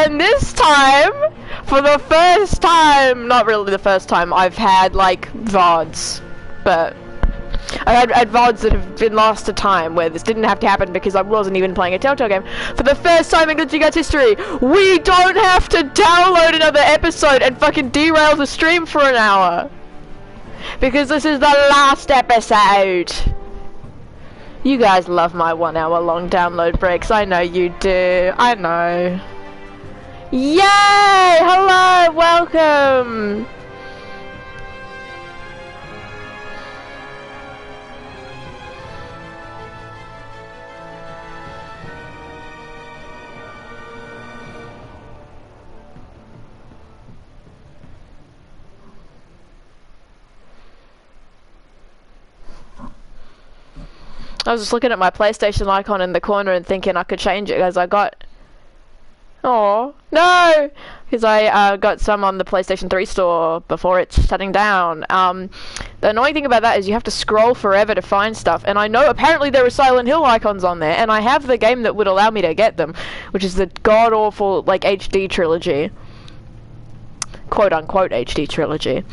And this time, for the first time, not really the first time, I've had like VODs, but I had VODs that have been lost to time where this didn't have to happen because I wasn't even playing a Telltale game. For the first time in Glitchy Guts history, we don't have to download another episode and fucking derail the stream for an hour. Because this is the last episode. You guys love my 1 hour long download breaks. I know you do. I know. Yay! Hello! Welcome! I was just looking at my PlayStation icon in the corner and thinking I could change it because I got... Oh no! Because I got some on the PlayStation 3 store before it's shutting down. The annoying thing about that is you have to scroll forever to find stuff, and I know apparently there are Silent Hill icons on there, and I have the game that would allow me to get them, which is the god-awful, like, HD trilogy. Quote-unquote HD trilogy.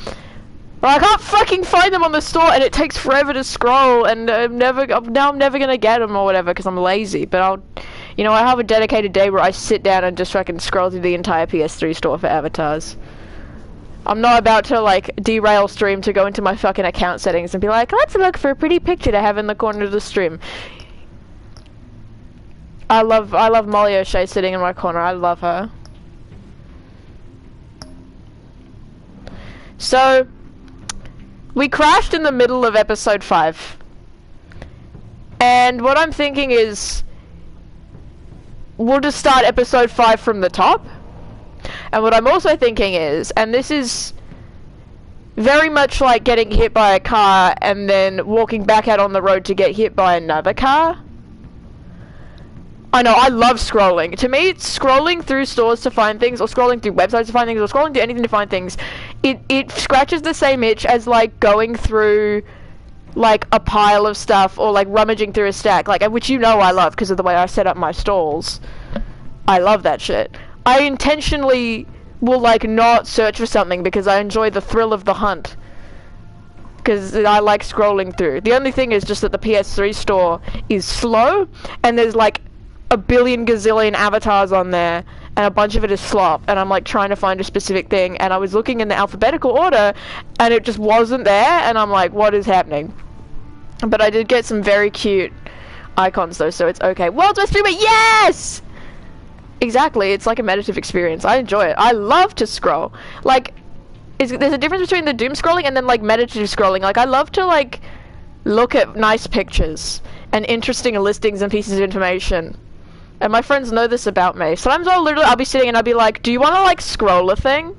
But I can't fucking find them on the store, and it takes forever to scroll, and now I'm never gonna get them or whatever because I'm lazy. But I have a dedicated day where I sit down and just fucking scroll through the entire PS3 store for avatars. I'm not about to like derail stream to go into my fucking account settings and be like, let's look for a pretty picture to have in the corner of the stream. I love Molly O'Shea sitting in my corner. I love her. So. We crashed in the middle of episode 5. And what I'm thinking is, we'll just start episode 5 from the top. And what I'm also thinking is, and this is very much like getting hit by a car and then walking back out on the road to get hit by another car. I know, I love scrolling. To me, it's scrolling through stores to find things, or scrolling through websites to find things, or scrolling through anything to find things. It scratches the same itch as, like, going through, like, a pile of stuff, or, like, rummaging through a stack, like, which you know I love, because of the way I set up my stalls. I love that shit. I intentionally will, like, not search for something, because I enjoy the thrill of the hunt. Because I like scrolling through. The only thing is just that the PS3 store is slow, and there's, like, a billion gazillion avatars on there, and a bunch of it is slop, and I'm like trying to find a specific thing, and I was looking in the alphabetical order, and it just wasn't there, and I'm like, what is happening? But I did get some very cute icons though, so it's okay. World's Best Streamer, yes! Exactly, it's like a meditative experience. I enjoy it. I love to scroll. Like, there's a difference between the doom scrolling and then like meditative scrolling. Like, I love to like look at nice pictures and interesting listings and pieces of information. And my friends know this about me. Sometimes I'll be sitting and I'll be like, do you want to like scroll a thing?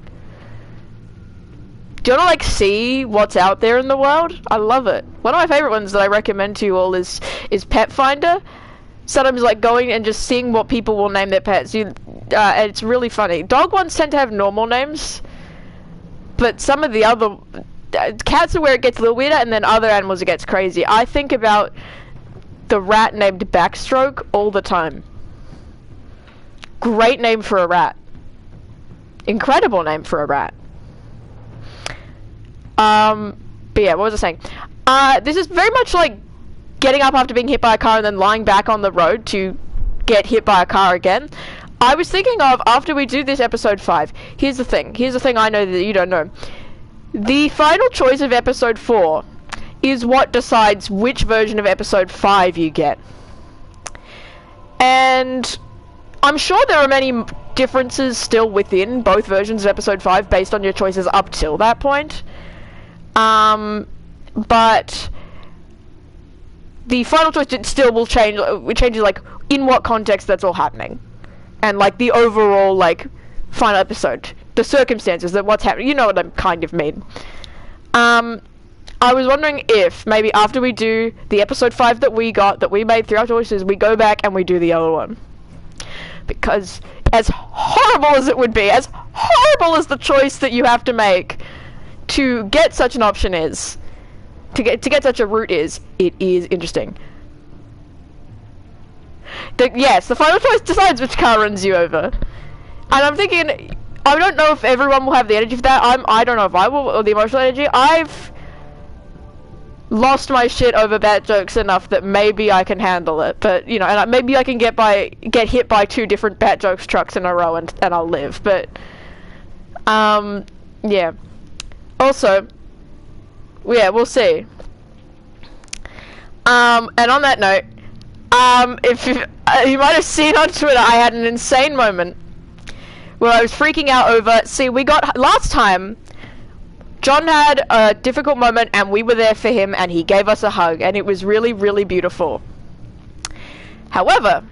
Do you want to like see what's out there in the world? I love it. One of my favorite ones that I recommend to you all is Pet Finder. Sometimes like going and just seeing what people will name their pets. It's really funny. Dog ones tend to have normal names, but some of the other cats are where it gets a little weirder, and then other animals it gets crazy. I think about the rat named Backstroke all the time. Great name for a rat. Incredible name for a rat. But yeah, what was I saying? This is very much like getting up after being hit by a car and then lying back on the road to get hit by a car again. I was thinking of, after we do this episode 5, here's the thing I know that you don't know. The final choice of episode 4 is what decides which version of episode 5 you get. And I'm sure there are many differences still within both versions of episode 5 based on your choices up till that point. But the final choice still will change. It changes like in what context that's all happening, and like the overall like final episode, the circumstances that what's happening. You know what I kind of mean. I was wondering if maybe after we do the episode 5 that we made through our choices, we go back and we do the other one. Because as horrible as it would be, as horrible as the choice that you have to make to get such an option is, to get such a route is, it is interesting. Yes, the final choice decides which car runs you over. I'm thinking, I don't know if everyone will have the energy for that. I don't know if I will, or the emotional energy. I've lost my shit over bad jokes enough that maybe I can handle it. But, you know, and maybe I can get hit by 2 different bad jokes trucks in a row and I'll live. But, yeah. Also, yeah, we'll see. And on that note, if you might have seen on Twitter, I had an insane moment where I was freaking out over, see, last time, John had a difficult moment and we were there for him and he gave us a hug and it was really, really beautiful. However,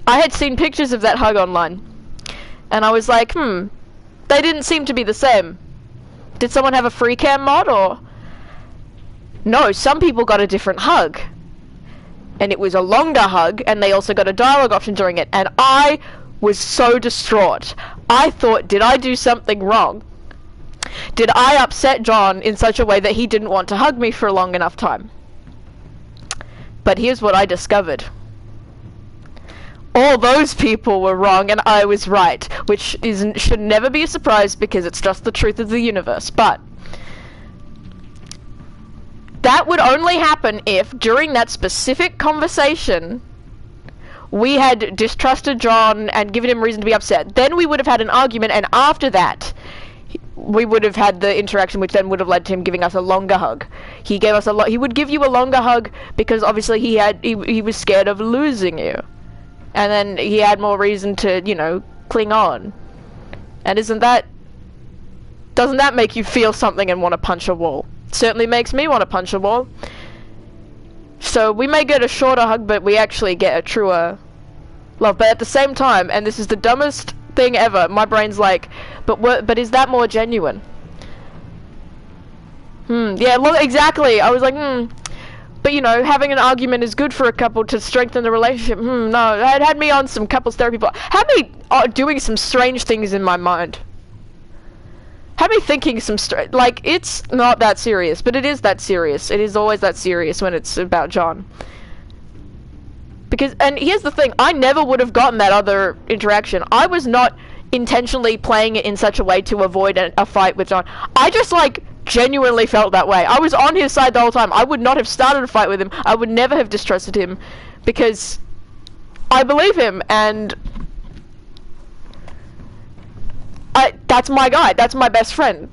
I had seen pictures of that hug online and I was like, they didn't seem to be the same. Did someone have a free cam mod or? No, some people got a different hug. And it was a longer hug and they also got a dialogue option during it and I was so distraught. I thought, did I do something wrong? Did I upset John in such a way that he didn't want to hug me for a long enough time? But here's what I discovered. All those people were wrong and I was right, which should never be a surprise because it's just the truth of the universe. But that would only happen if, during that specific conversation, we had distrusted John and given him reason to be upset. Then we would have had an argument, and after that, we would have had the interaction, which then would have led to him giving us a longer hug. He gave us he would give you a longer hug because obviously he was scared of losing you. And then he had more reason to, you know, cling on. And doesn't that make you feel something and want to punch a wall? Certainly makes me want to punch a wall. So we may get a shorter hug, but we actually get a truer love. But at the same time, and this is the dumbest thing ever, my brain's like, but is that more genuine? Yeah, look, exactly. I was like, but you know, having an argument is good for a couple to strengthen the relationship. No, it had me on some couples therapy, had me doing some strange things in my mind. Had me thinking some like, it's not that serious, but it is that serious. It is always that serious when it's about John. Because, and here's the thing, I never would have gotten that other interaction. I was not intentionally playing it in such a way to avoid a fight with John. I just, like, genuinely felt that way. I was on his side the whole time. I would not have started a fight with him. I would never have distrusted him because I believe him, and that's my guy. That's my best friend.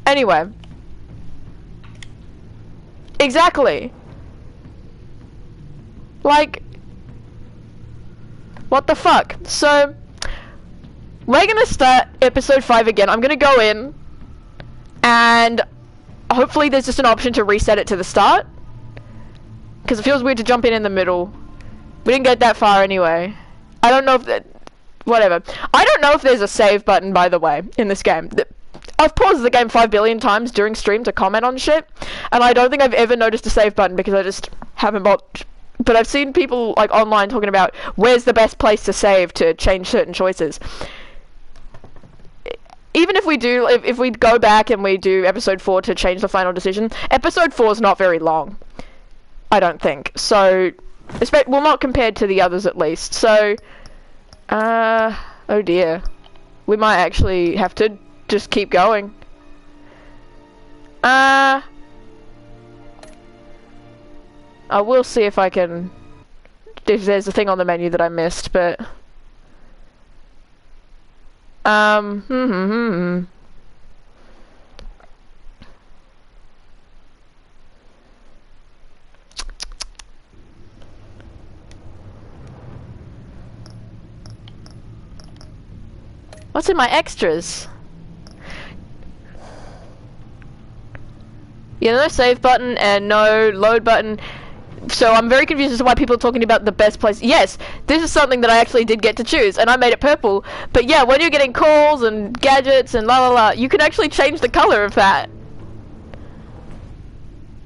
Anyway. Exactly. Like, what the fuck? So, we're gonna start episode 5 again. I'm gonna go in, and hopefully there's just an option to reset it to the start. Because it feels weird to jump in the middle. We didn't get that far anyway. I don't know if that... Whatever. I don't know if there's a save button, by the way, in this game. I've paused the game 5 billion times during stream to comment on shit, and I don't think I've ever noticed a save button because I just haven't bothered. But I've seen people, like, online talking about where's the best place to save to change certain choices. Even if we do, if we go back and we do episode 4 to change the final decision, episode 4 is not very long. I don't think. So, well, not compared to the others at least. So, oh dear. We might actually have to just keep going. I will see if I can, if there's a thing on the menu that I missed, but what's in my extras? Yeah, no save button and no load button. So I'm very confused as to why people are talking about the best place. Yes, this is something that I actually did get to choose, and I made it purple. But yeah, when you're getting calls and gadgets and la la la, you can actually change the color of that.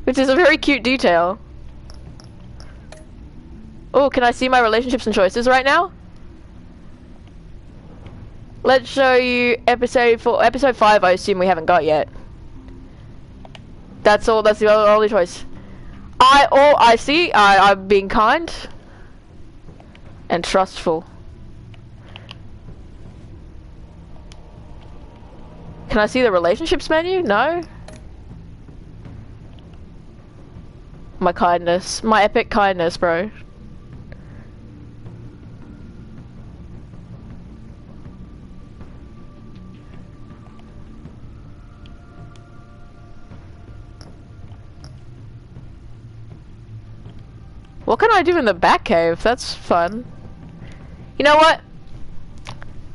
Which is a very cute detail. Oh, can I see my relationships and choices right now? Let's show you episode 4. Episode 5 I assume we haven't got yet. That's all, that's the only choice. I'm being kind and trustful. Can I see the relationships menu? No? My kindness. My epic kindness, bro. What can I do in the Batcave? That's fun. You know what?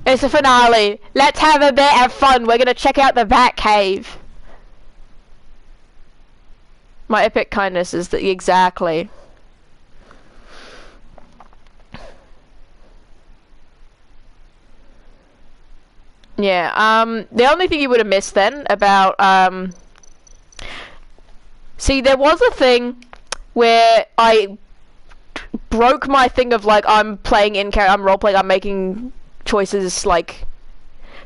It's a finale. Let's have a bit of fun. We're gonna check out the Batcave. My epic kindness is the exactly. Yeah, the only thing you would have missed then about, see, there was a thing where I broke my thing of, like, I'm playing in character, I'm role-playing, I'm making choices, like,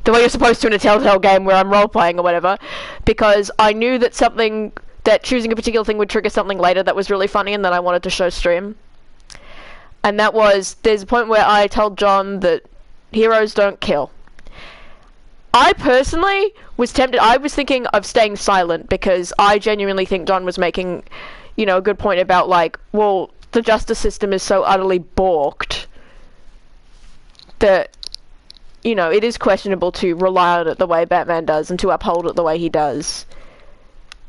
the way you're supposed to in a Telltale game where I'm role-playing or whatever, because I knew that that choosing a particular thing would trigger something later that was really funny and that I wanted to show stream. And that was, there's a point where I told John that heroes don't kill. I personally was tempted, I was thinking of staying silent because I genuinely think John was making, you know, a good point about, like, well, the justice system is so utterly balked that, you know, it is questionable to rely on it the way Batman does and to uphold it the way he does.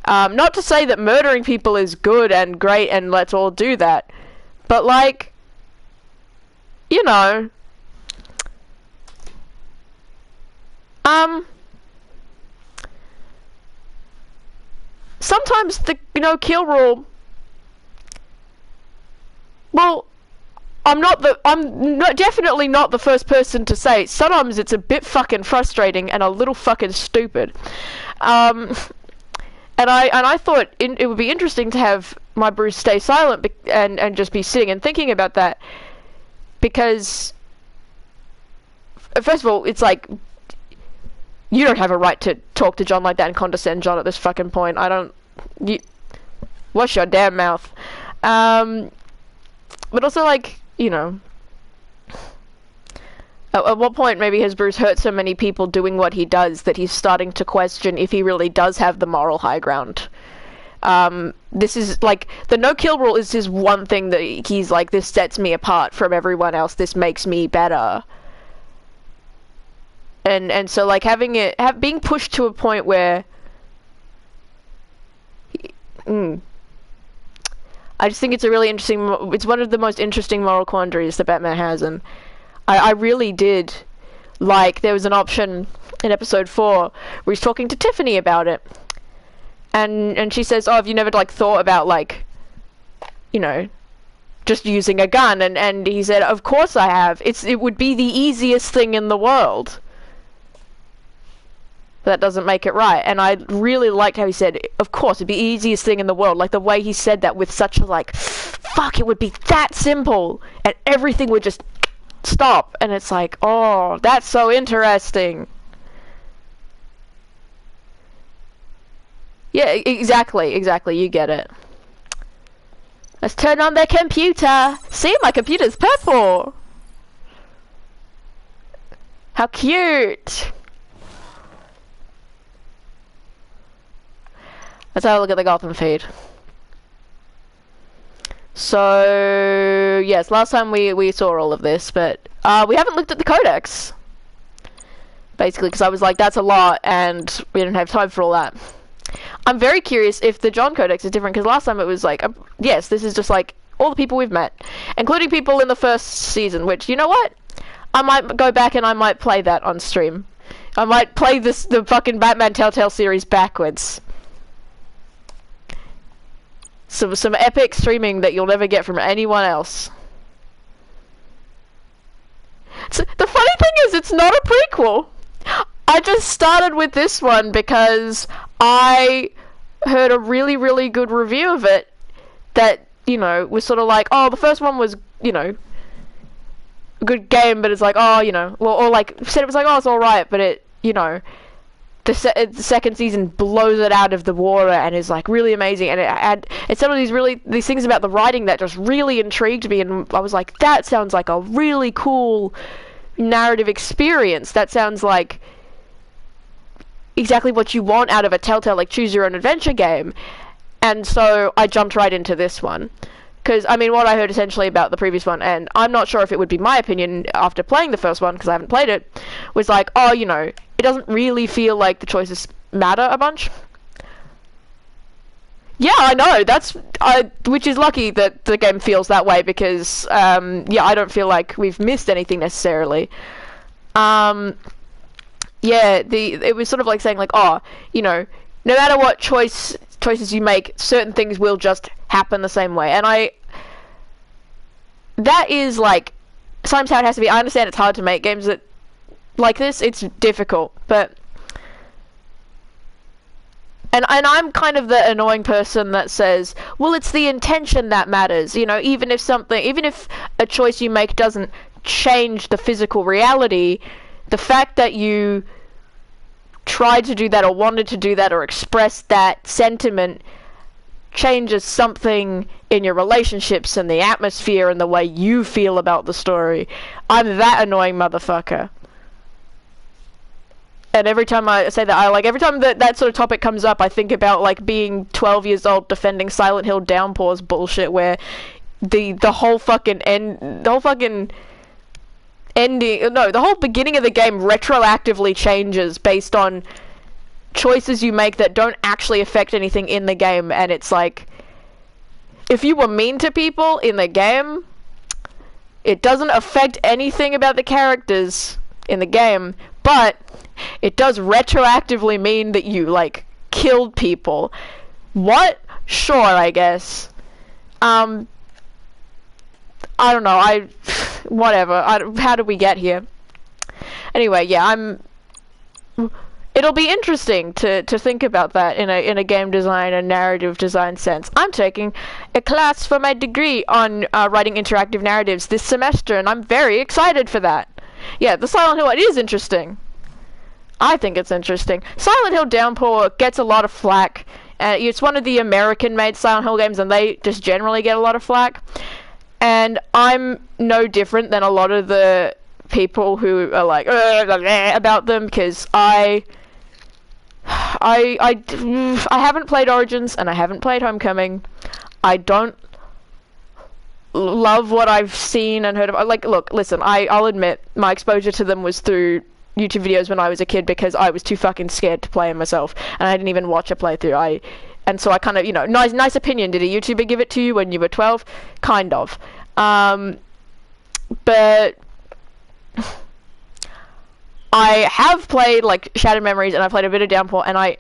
Not to say that murdering people is good and great and let's all do that, but, like, you know, sometimes the, you know, kill rule, well, definitely not the first person to say, sometimes it's a bit fucking frustrating and a little fucking stupid. And I thought it would be interesting to have my Bruce stay silent and just be sitting and thinking about that, because first of all, it's like, you don't have a right to talk to John like that and condescend John at this fucking point. Wash your damn mouth. But also, like, you know, at what point maybe has Bruce hurt so many people doing what he does that he's starting to question if he really does have the moral high ground. This is, like, the no-kill rule is his one thing that he's like, this sets me apart from everyone else, this makes me better. And so, like, being pushed to a point where I just think it's a really interesting, it's one of the most interesting moral quandaries that Batman has, and I really did like, there was an option in episode 4 where he's talking to Tiffany about it, and she says, oh, have you never, like, thought about, like, you know, just using a gun? And he said, of course I have, it would be the easiest thing in the world. But that doesn't make it right. And I really liked how he said, of course, it'd be the easiest thing in the world. Like, the way he said that with such a, like, fuck, it would be that simple. And everything would just stop. And it's like, oh, that's so interesting. Yeah, exactly, you get it. Let's turn on the computer. See, my computer's purple. How cute. Let's have a look at the Gotham feed. So, yes, last time we saw all of this, but we haven't looked at the Codex. Basically, because I was like, that's a lot, and we didn't have time for all that. I'm very curious if the John Codex is different, because last time it was like, yes, this is just like all the people we've met, including people in the first season, which, you know what? I might go back and I might play that on stream. I might play the fucking Batman Telltale series backwards. Some epic streaming that you'll never get from anyone else. So, the funny thing is, it's not a prequel. I just started with this one because I heard a really, really good review of it that, you know, was sort of like, oh, the first one was, you know, a good game, but it's like, oh, you know, or like, said it was like, oh, it's alright, but it, you know, the second season blows it out of the water and is like really amazing, and it's some of these things about the writing that just really intrigued me, and I was like, that sounds like a really cool narrative experience. That sounds like exactly what you want out of a Telltale, like, choose your own adventure game. And so I jumped right into this one. Because, I mean, what I heard essentially about the previous one, and I'm not sure if it would be my opinion after playing the first one, because I haven't played it, was like, oh, you know, it doesn't really feel like the choices matter a bunch. Yeah, I know, which is lucky that the game feels that way, because, yeah, I don't feel like we've missed anything necessarily. Yeah, it was sort of like saying, like, oh, you know, no matter what choices you make, certain things will just happen the same way. And that is, like, sometimes how it has to be. I understand it's hard to make games that like this. It's difficult, but and I'm kind of the annoying person that says, well, it's the intention that matters, you know, even if a choice you make doesn't change the physical reality, the fact that you tried to do that or wanted to do that or express that sentiment changes something in your relationships and the atmosphere and the way you feel about the story. I'm that annoying motherfucker. And every time I say that, every time that sort of topic comes up, I think about, like, being 12 years old defending Silent Hill Downpour's bullshit, where the whole beginning of the game retroactively changes based on choices you make that don't actually affect anything in the game. And it's like, if you were mean to people in the game, it doesn't affect anything about the characters in the game, but it does retroactively mean that you, like, killed people. What? Sure, I guess. I don't know, whatever. How did we get here? Anyway, yeah, it'll be interesting to think about that in a game design and narrative design sense. I'm taking a class for my degree on writing interactive narratives this semester, and I'm very excited for that. Yeah, the Silent Hill one is interesting. I think it's interesting. Silent Hill Downpour gets a lot of flack. It's one of the American-made Silent Hill games, and they just generally get a lot of flack. And I'm no different than a lot of the people who are like about them, because I haven't played Origins and I haven't played Homecoming. I don't love what I've seen and heard of. Like, look, listen, I'll admit my exposure to them was through YouTube videos when I was a kid, because I was too fucking scared to play them myself, and I didn't even watch a playthrough. And so I kind of, you know, nice opinion. Did a YouTuber give it to you when you were 12? Kind of. But I have played, like, Shattered Memories, and I played a bit of Downpour, and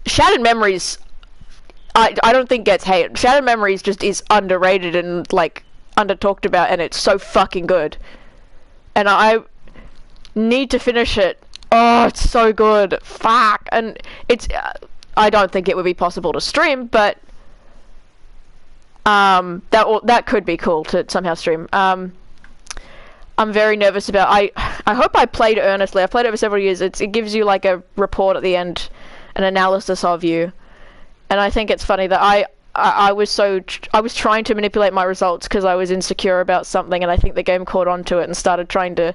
Shattered Memories, I don't think gets hate. Shattered Memories just is underrated and, like, under-talked about, and it's so fucking good. And I need to finish it. Oh, it's so good. Fuck. And it's, I don't think it would be possible to stream, but that could be cool to somehow stream. I'm very nervous about. I hope I played earnestly. I've played it for several years. It gives you, like, a report at the end, an analysis of you, and I think it's funny that I was trying to manipulate my results because I was insecure about something, and I think the game caught on to it and started trying to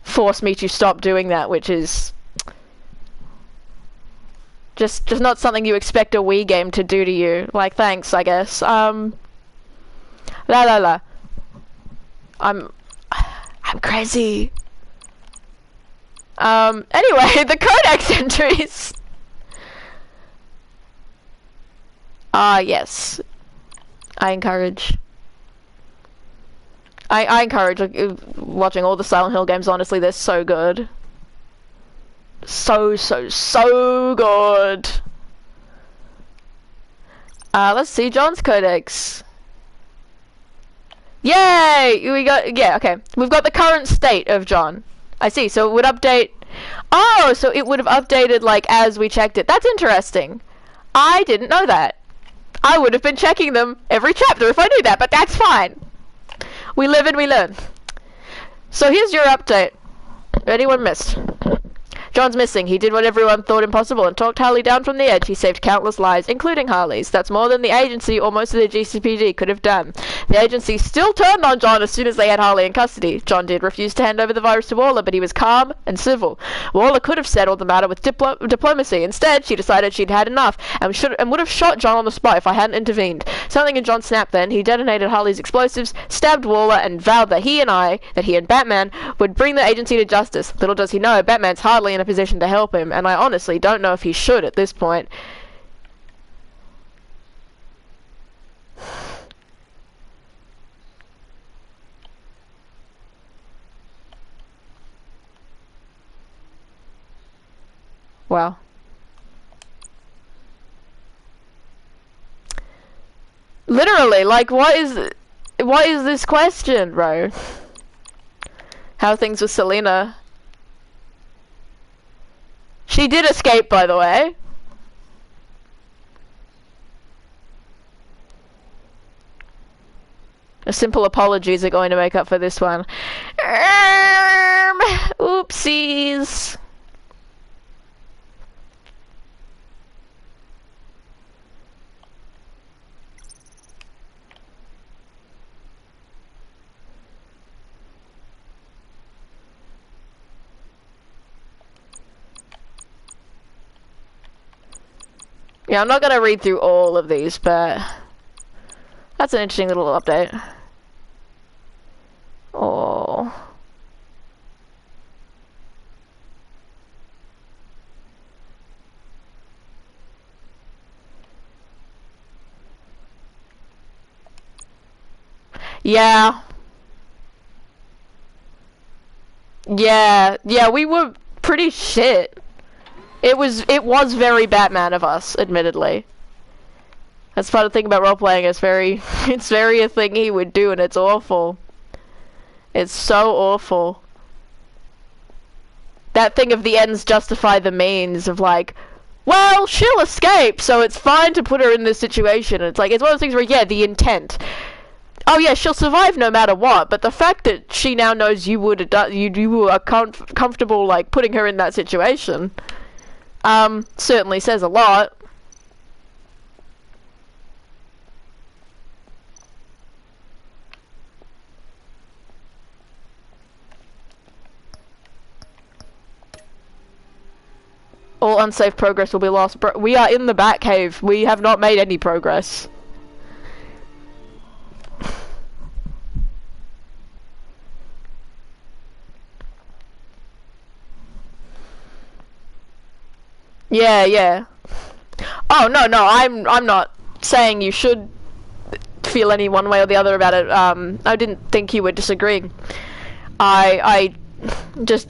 force me to stop doing that, which is just not something you expect a Wii game to do to you. Like, thanks, I guess. I'm crazy. Anyway, the codex entries. Yes. I encourage watching all the Silent Hill games. Honestly, they're so good. So good. Let's see John's codex. Yay! Okay. We've got the current state of John. I see. So it would update. Oh, so it would have updated, like, as we checked it. That's interesting. I didn't know that. I would have been checking them every chapter if I knew that, but that's fine. We live and we learn. So here's your update. Anyone missed? John's missing. He did what everyone thought impossible and talked Harley down from the edge. He saved countless lives, including Harley's. That's more than the agency or most of the GCPD could have done. The agency still turned on John as soon as they had Harley in custody. John did refuse to hand over the virus to Waller, but he was calm and civil. Waller could have settled the matter with diplomacy. Instead, she decided she'd had enough and would have shot John on the spot if I hadn't intervened. Something in John snapped then. He detonated Harley's explosives, stabbed Waller, and vowed that he and Batman would bring the agency to justice. Little does he know, Batman's hardly in a position to help him, and I honestly don't know if he should at this point. Wow. Literally, like, what is this question, bro? How are things with Selena? She did escape, by the way. A simple apologies are going to make up for this one. Oopsies. Yeah, I'm not gonna read through all of these, but that's an interesting little update. Oh. Yeah. Yeah, we were pretty shit. It was very Batman of us, admittedly. That's part of the thing about role-playing, it's very a thing he would do, and it's awful. It's so awful. That thing of the ends justify the means of like, well, she'll escape, so it's fine to put her in this situation. And it's like, it's one of those things where, yeah, the intent. Oh yeah, she'll survive no matter what, but the fact that she now knows you would have you were comfortable like putting her in that situation, certainly says a lot. All unsafe progress will be lost. We are in the Batcave. We have not made any progress. Yeah. Oh no, I'm not saying you should feel any one way or the other about it. I didn't think you were disagreeing. I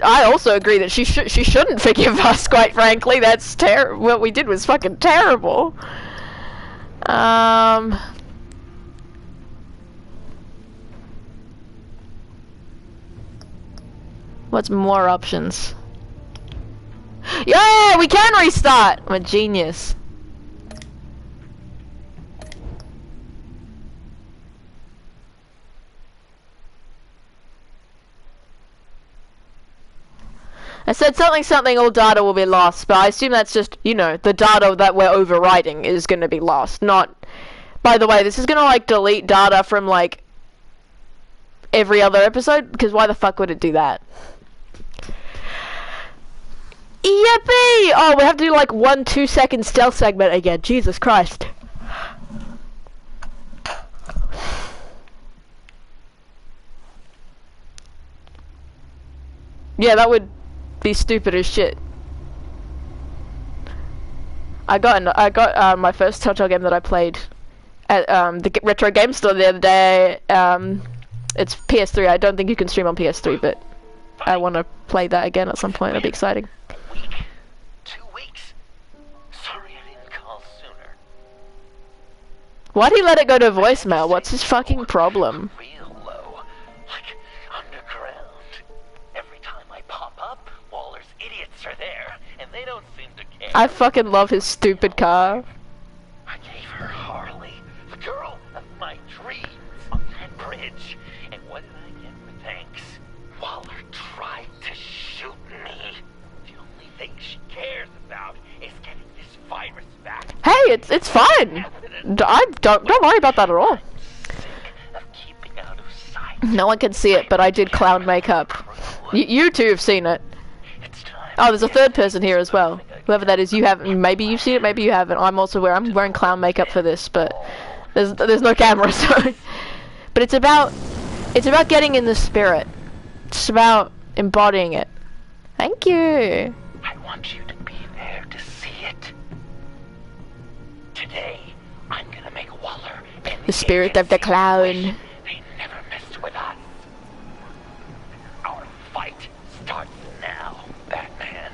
also agree that she shouldn't forgive us. Quite frankly, that's terrible. What we did was fucking terrible. What's more options? Yeah, we can restart! I'm a genius. I said something, all data will be lost, but I assume that's just, you know, the data that we're overriding is gonna be lost, not... By the way, this is gonna, like, delete data from, like, every other episode, because why the fuck would it do that? Yippee! Oh, we have to do like 1 2-second stealth segment again. Jesus Christ. Yeah, that would be stupid as shit. I got my first Telltale game that I played at the retro game store the other day. It's PS3. I don't think you can stream on PS3, but I want to play that again at some point. It'll be exciting. Why'd he let it go to voicemail? What's his fucking problem? Real low, like underground. Every time I pop up, Waller's idiots are there, and they don't seem to care. I fucking love his stupid car. I gave her Harley, the girl of my dreams, on that bridge. And what did I get for thanks? Waller tried to shoot me. The only It's fine. I don't worry about that at all. Of keeping out of sight. No one can see it, but I did clown makeup. You two have seen it. It's time. Oh, there's a third person here as well. Whoever that is, you haven't. Maybe you've seen it, maybe you haven't. I'm wearing clown makeup for this, but there's no camera, so. But it's about getting in the spirit. It's about embodying it. Thank you. I want you to be there to see it. Today, I'm gonna make Waller and The spirit of the clown. they never messed with us. Our fight starts now, Batman.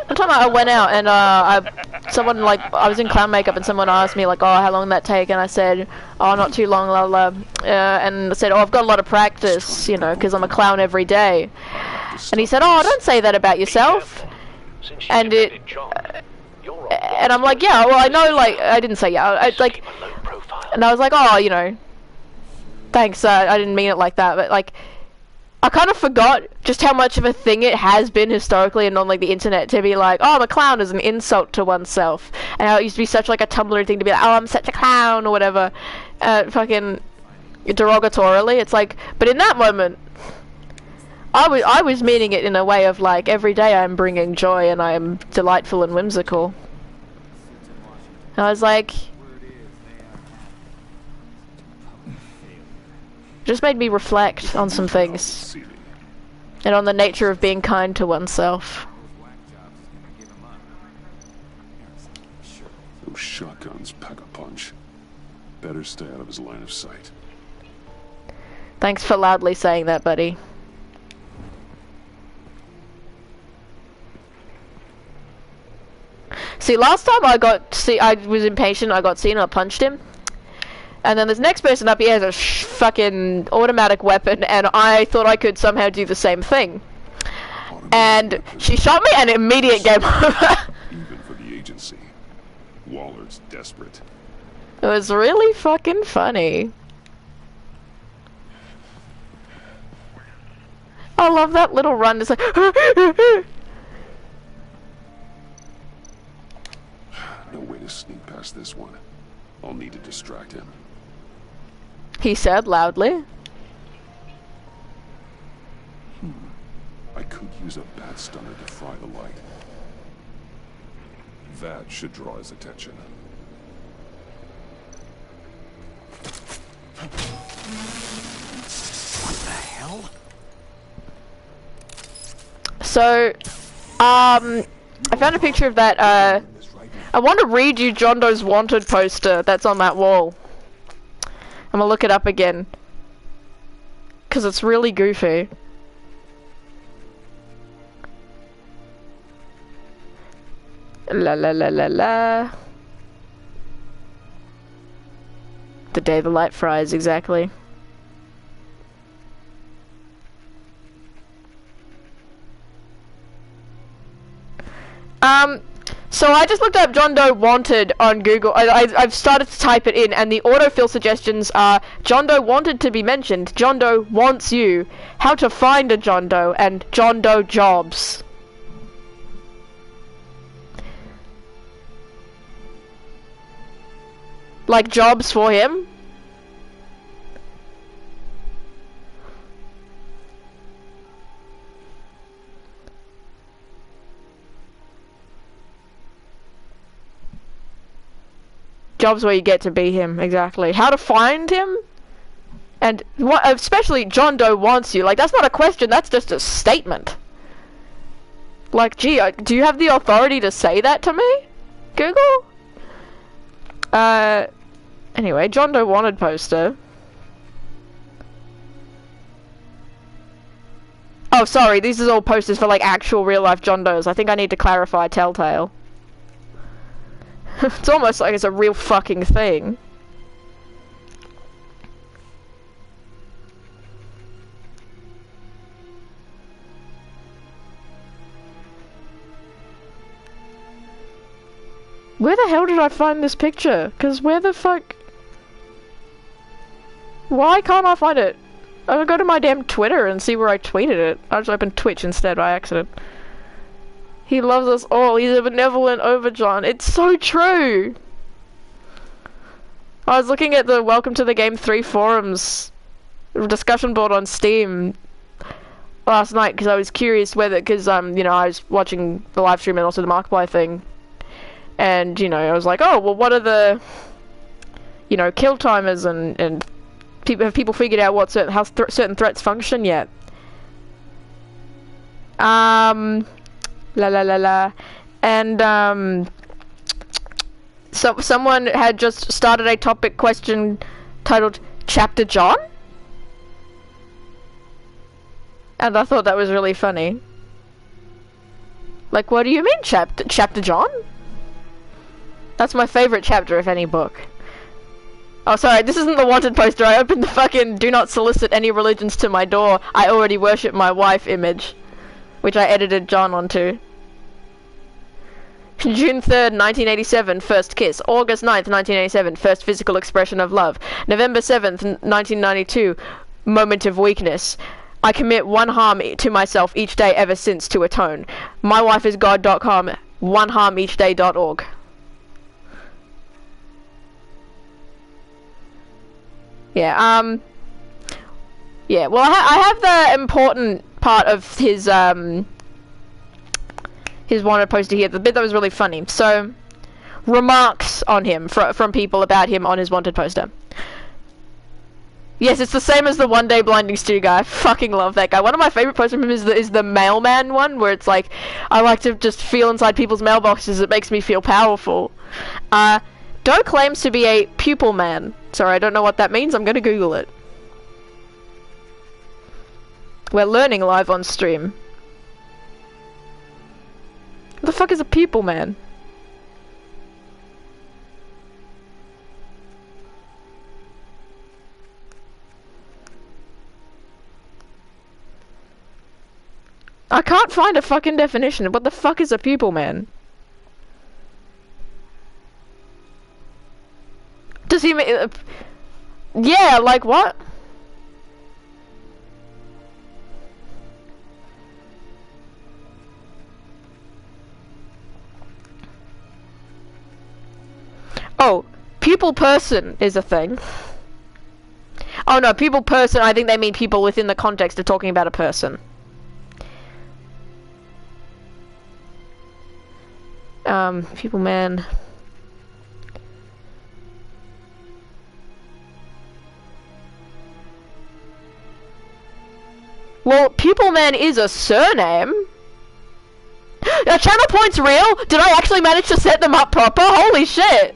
One time I went out and I was in clown makeup and someone asked me like, oh, how long did that take? And I said, oh, not too long, la la. And I said, oh, I've got a lot of practice, you know, because I'm a clown every day. And he said, oh, don't say that about yourself. And and I'm like, yeah, well, I know, like, I didn't say yeah, and I was like, oh, you know, thanks, I didn't mean it like that, but like, I kind of forgot just how much of a thing it has been historically and on like the internet to be like, oh, I'm a clown is an insult to oneself, and how it used to be such like a Tumblr thing to be like, oh, I'm such a clown or whatever, fucking derogatorily. It's like, but in that moment, I was meaning it in a way of like, every day I'm bringing joy and I am delightful and whimsical. And I was like, just made me reflect on some things and on the nature of being kind to oneself. Those shotguns pack a punch. Better stay out of his line of sight. Thanks for loudly saying that, buddy. See, last time I was impatient, I got seen, I punched him. And then this next person up here has a fucking automatic weapon, and I thought I could somehow do the same thing. And she shot me, and immediate game over. Even for the agency. Waller's desperate. It was really fucking funny. I love that little run. It's like... No way to sneak past this one. I'll need to distract him. He said loudly. I could use a bat stunner to fry the light. That should draw his attention. What the hell? So, I found a picture of that, I want to read you John Doe's wanted poster that's on that wall. I'm gonna look it up again. 'Cause it's really goofy. La la la la la. The day the light fries, exactly. So I just looked up John Doe wanted on Google. I've started to type it in, and the autofill suggestions are John Doe wanted to be mentioned, John Doe wants you, how to find a John Doe, and John Doe jobs. Like jobs for him? Jobs where you get to be him, exactly. How to find him? And what, especially John Doe wants you. Like, that's not a question, that's just a statement. Like, gee, do you have the authority to say that to me? Google? Anyway, John Doe wanted poster. Oh, sorry, these are all posters for, like, actual real-life John Does. I think I need to clarify Telltale. It's almost like it's a real fucking thing. Where the hell did I find this picture? 'Cause where the fuck... Why can't I find it? I'll go to my damn Twitter and see where I tweeted it. I just opened Twitch instead by accident. He loves us all. He's a benevolent overjohn. It's so true. I was looking at the Welcome to the Game 3 forums discussion board on Steam last night because I was curious whether, because you know, I was watching the live stream and also the Markiplier thing, and you know, I was like, oh well, what are the, you know, kill timers and have people figured out what certain threats function yet? And so someone had just started a topic question titled Chapter John? And I thought that was really funny. Like, what do you mean Chapter John? That's my favorite chapter of any book. Oh, sorry, this isn't the wanted poster. I opened the fucking do not solicit any religions to my door. I already worship my wife image, which I edited John onto. June 3rd, 1987, first kiss. August 9th, 1987, first physical expression of love. November 7th, 1992, moment of weakness. I commit one harm to myself each day ever since to atone. mywifeisgod.com, oneharmeachday.org. Yeah, yeah, well, I have the important part of his wanted poster here, the bit that was really funny. So, remarks on him from people about him on his wanted poster. Yes, it's the same as the One Day Blinding Stew guy. I fucking love that guy. One of my favorite posts from him is the mailman one, where it's like, I like to just feel inside people's mailboxes. It makes me feel powerful. Doe claims to be a pupil man. Sorry, I don't know what that means. I'm gonna Google it. We're learning live on stream. What the fuck is a pupil man? I can't find a fucking definition. What the fuck is a pupil man? Does he mean... yeah, like what? Oh, pupil person is a thing. Oh no, pupil person, I think they mean people within the context of talking about a person. Pupil man. Well, pupil man is a surname. Are channel points real? Did I actually manage to set them up proper? Holy shit!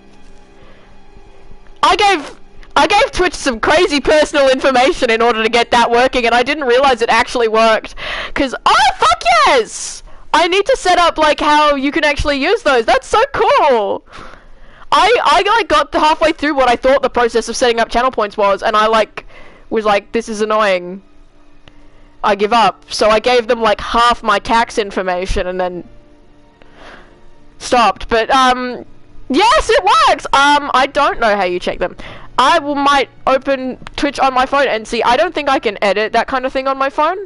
I gave Twitch some crazy personal information in order to get that working, and I didn't realize it actually worked. Cause, oh fuck yes! I need to set up like how you can actually use those. That's so cool. I like got halfway through what I thought the process of setting up channel points was, and I like was like, this is annoying. I give up. So I gave them like half my tax information and then stopped. But yes, it works. I don't know how you check them. I might open Twitch on my phone and see. I don't think I can edit that kind of thing on my phone.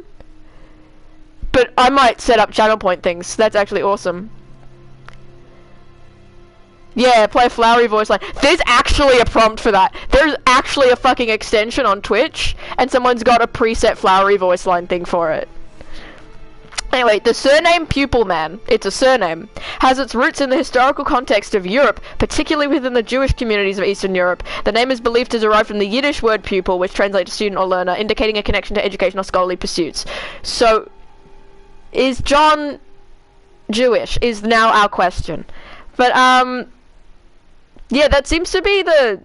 But I might set up channel point things. That's actually awesome. Yeah, play a flowery voice line. There's actually a prompt for that. There's actually a fucking extension on Twitch, and someone's got a preset flowery voice line thing for it. Anyway, the surname Pupil Man, it's a surname, has its roots in the historical context of Europe, particularly within the Jewish communities of Eastern Europe. The name is believed to derive from the Yiddish word pupil, which translates to student or learner, indicating a connection to education or scholarly pursuits. So, is John Jewish? Is now our question. But, yeah, that seems to be the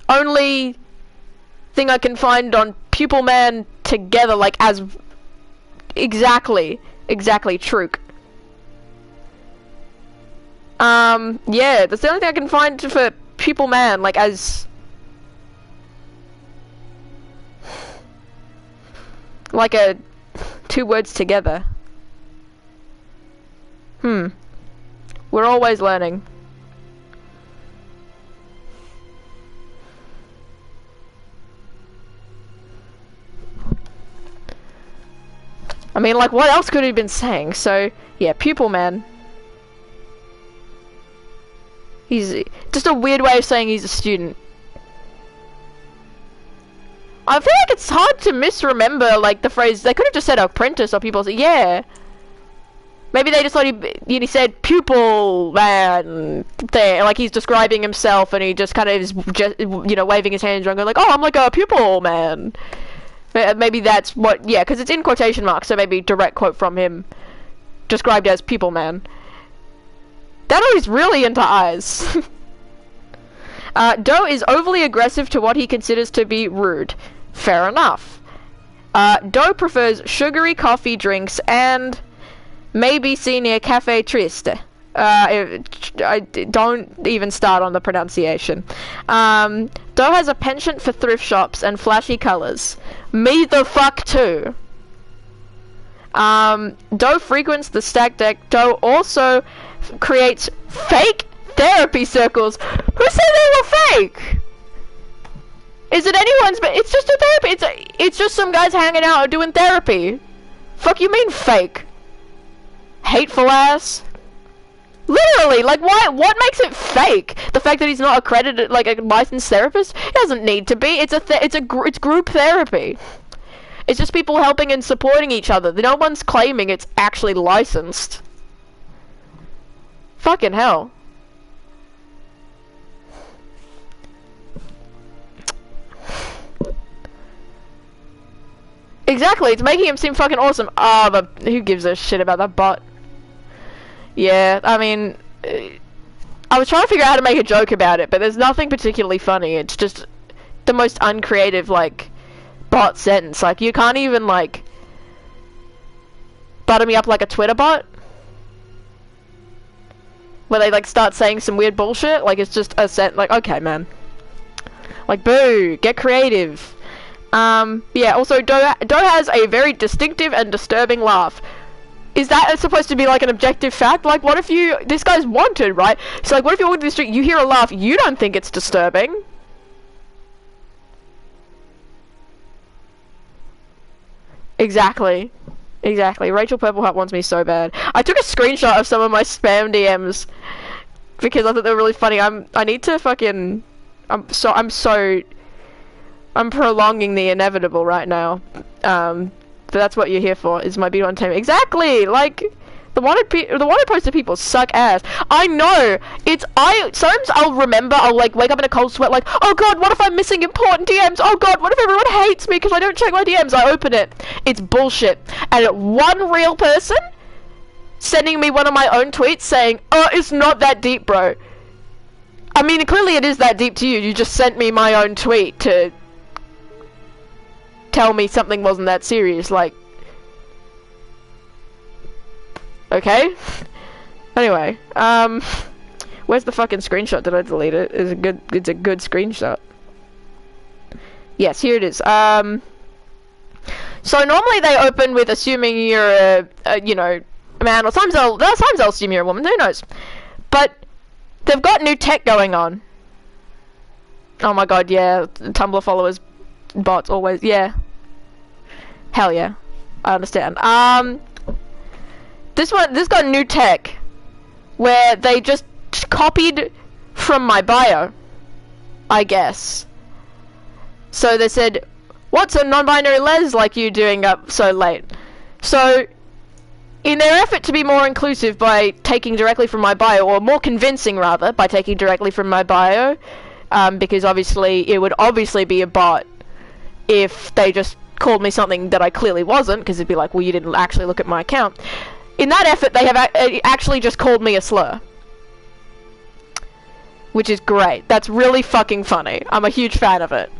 only thing I can find on Pupil Man together, like, as exactly true. Yeah, that's the only thing I can find for Pupil Man, like, as like a two words together. We're always learning. I mean, like, what else could he have been saying? So, yeah, Pupil Man. He's just a weird way of saying he's a student. I feel like it's hard to misremember, like, the phrase. They could have just said apprentice, or people say, yeah. Maybe they just thought he said pupil man there, like he's describing himself, and he just kind of is just, you know, waving his hands around, going like, oh, I'm like a pupil man. Maybe that's what, yeah, because it's in quotation marks, so maybe direct quote from him, described as pupil man. That is really into eyes. Do is overly aggressive to what he considers to be rude. Fair enough. Do prefers sugary coffee drinks and may be seen near Cafe Triste. I don't even start on the pronunciation. Do has a penchant for thrift shops and flashy colors. Me the fuck too. Do frequents the stack deck. Do also creates fake therapy circles. Who said they were fake? Is it anyone's? But it's just a therapy. It's just some guys hanging out doing therapy. Fuck you mean fake? Hateful ass. Literally, like, why? What makes it fake? The fact that he's not accredited, like a licensed therapist, it doesn't need to be. It's group therapy. It's just people helping and supporting each other. No one's claiming it's actually licensed. Fucking hell. Exactly, it's making him seem fucking awesome. Ah, but who gives a shit about that bot? Yeah, I mean, I was trying to figure out how to make a joke about it, but there's nothing particularly funny. It's just the most uncreative, like, bot sentence. Like, you can't even, like, butter me up like a Twitter bot, where they, like, start saying some weird bullshit. Like, it's just a like, okay, man. Like, boo, get creative. Yeah, also, Do has a very distinctive and disturbing laugh. Is that supposed to be, like, an objective fact? Like, what if this guy's wanted, right? So, like, what if you walk down the street, you hear a laugh, you don't think it's disturbing? Exactly. Exactly. Rachel Purpleheart wants me so bad. I took a screenshot of some of my spam DMs because I thought they were really funny. I need to fucking... I'm prolonging the inevitable right now. But that's what you're here for, is my beautiful entertainment. Exactly! Like, the wanted posted people suck ass. I know! Sometimes I'll remember, I'll, like, wake up in a cold sweat, like, oh god, what if I'm missing important DMs? Oh god, what if everyone hates me because I don't check my DMs? I open it. It's bullshit. And one real person sending me one of my own tweets saying, oh, it's not that deep, bro. I mean, clearly it is that deep to you. You just sent me my own tweet to tell me something wasn't that serious, like... Okay. Anyway, where's the fucking screenshot? Did I delete it? It's a good screenshot. Yes, here it is. So normally they open with assuming you're you know, a man, or sometimes they'll assume you're a woman, who knows? But they've got new tech going on. Oh my god, yeah, Tumblr followers, bots, always, yeah. Hell yeah, I understand. This got new tech, where they just copied from my bio, I guess. So they said, what's a non-binary les like you doing up so late? So, in their effort to be more inclusive by taking directly from my bio, or more convincing rather, by taking directly from my bio, because obviously, it would obviously be a bot if they just called me something that I clearly wasn't, because it'd be like, well, you didn't actually look at my account. In that effort, they have actually just called me a slur. Which is great. That's really fucking funny. I'm a huge fan of it.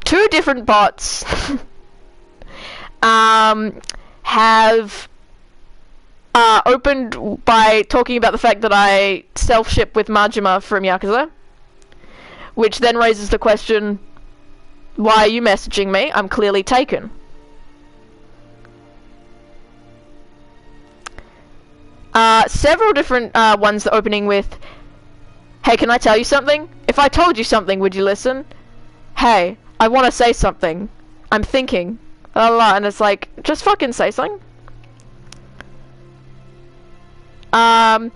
Two different bots have opened by talking about the fact that I self-ship with Majima from Yakuza, which then raises the question, why are you messaging me? I'm clearly taken. Several different ones that are opening with, hey, can I tell you something? If I told you something, would you listen? Hey, I want to say something. I'm thinking. And it's like, just fucking say something. One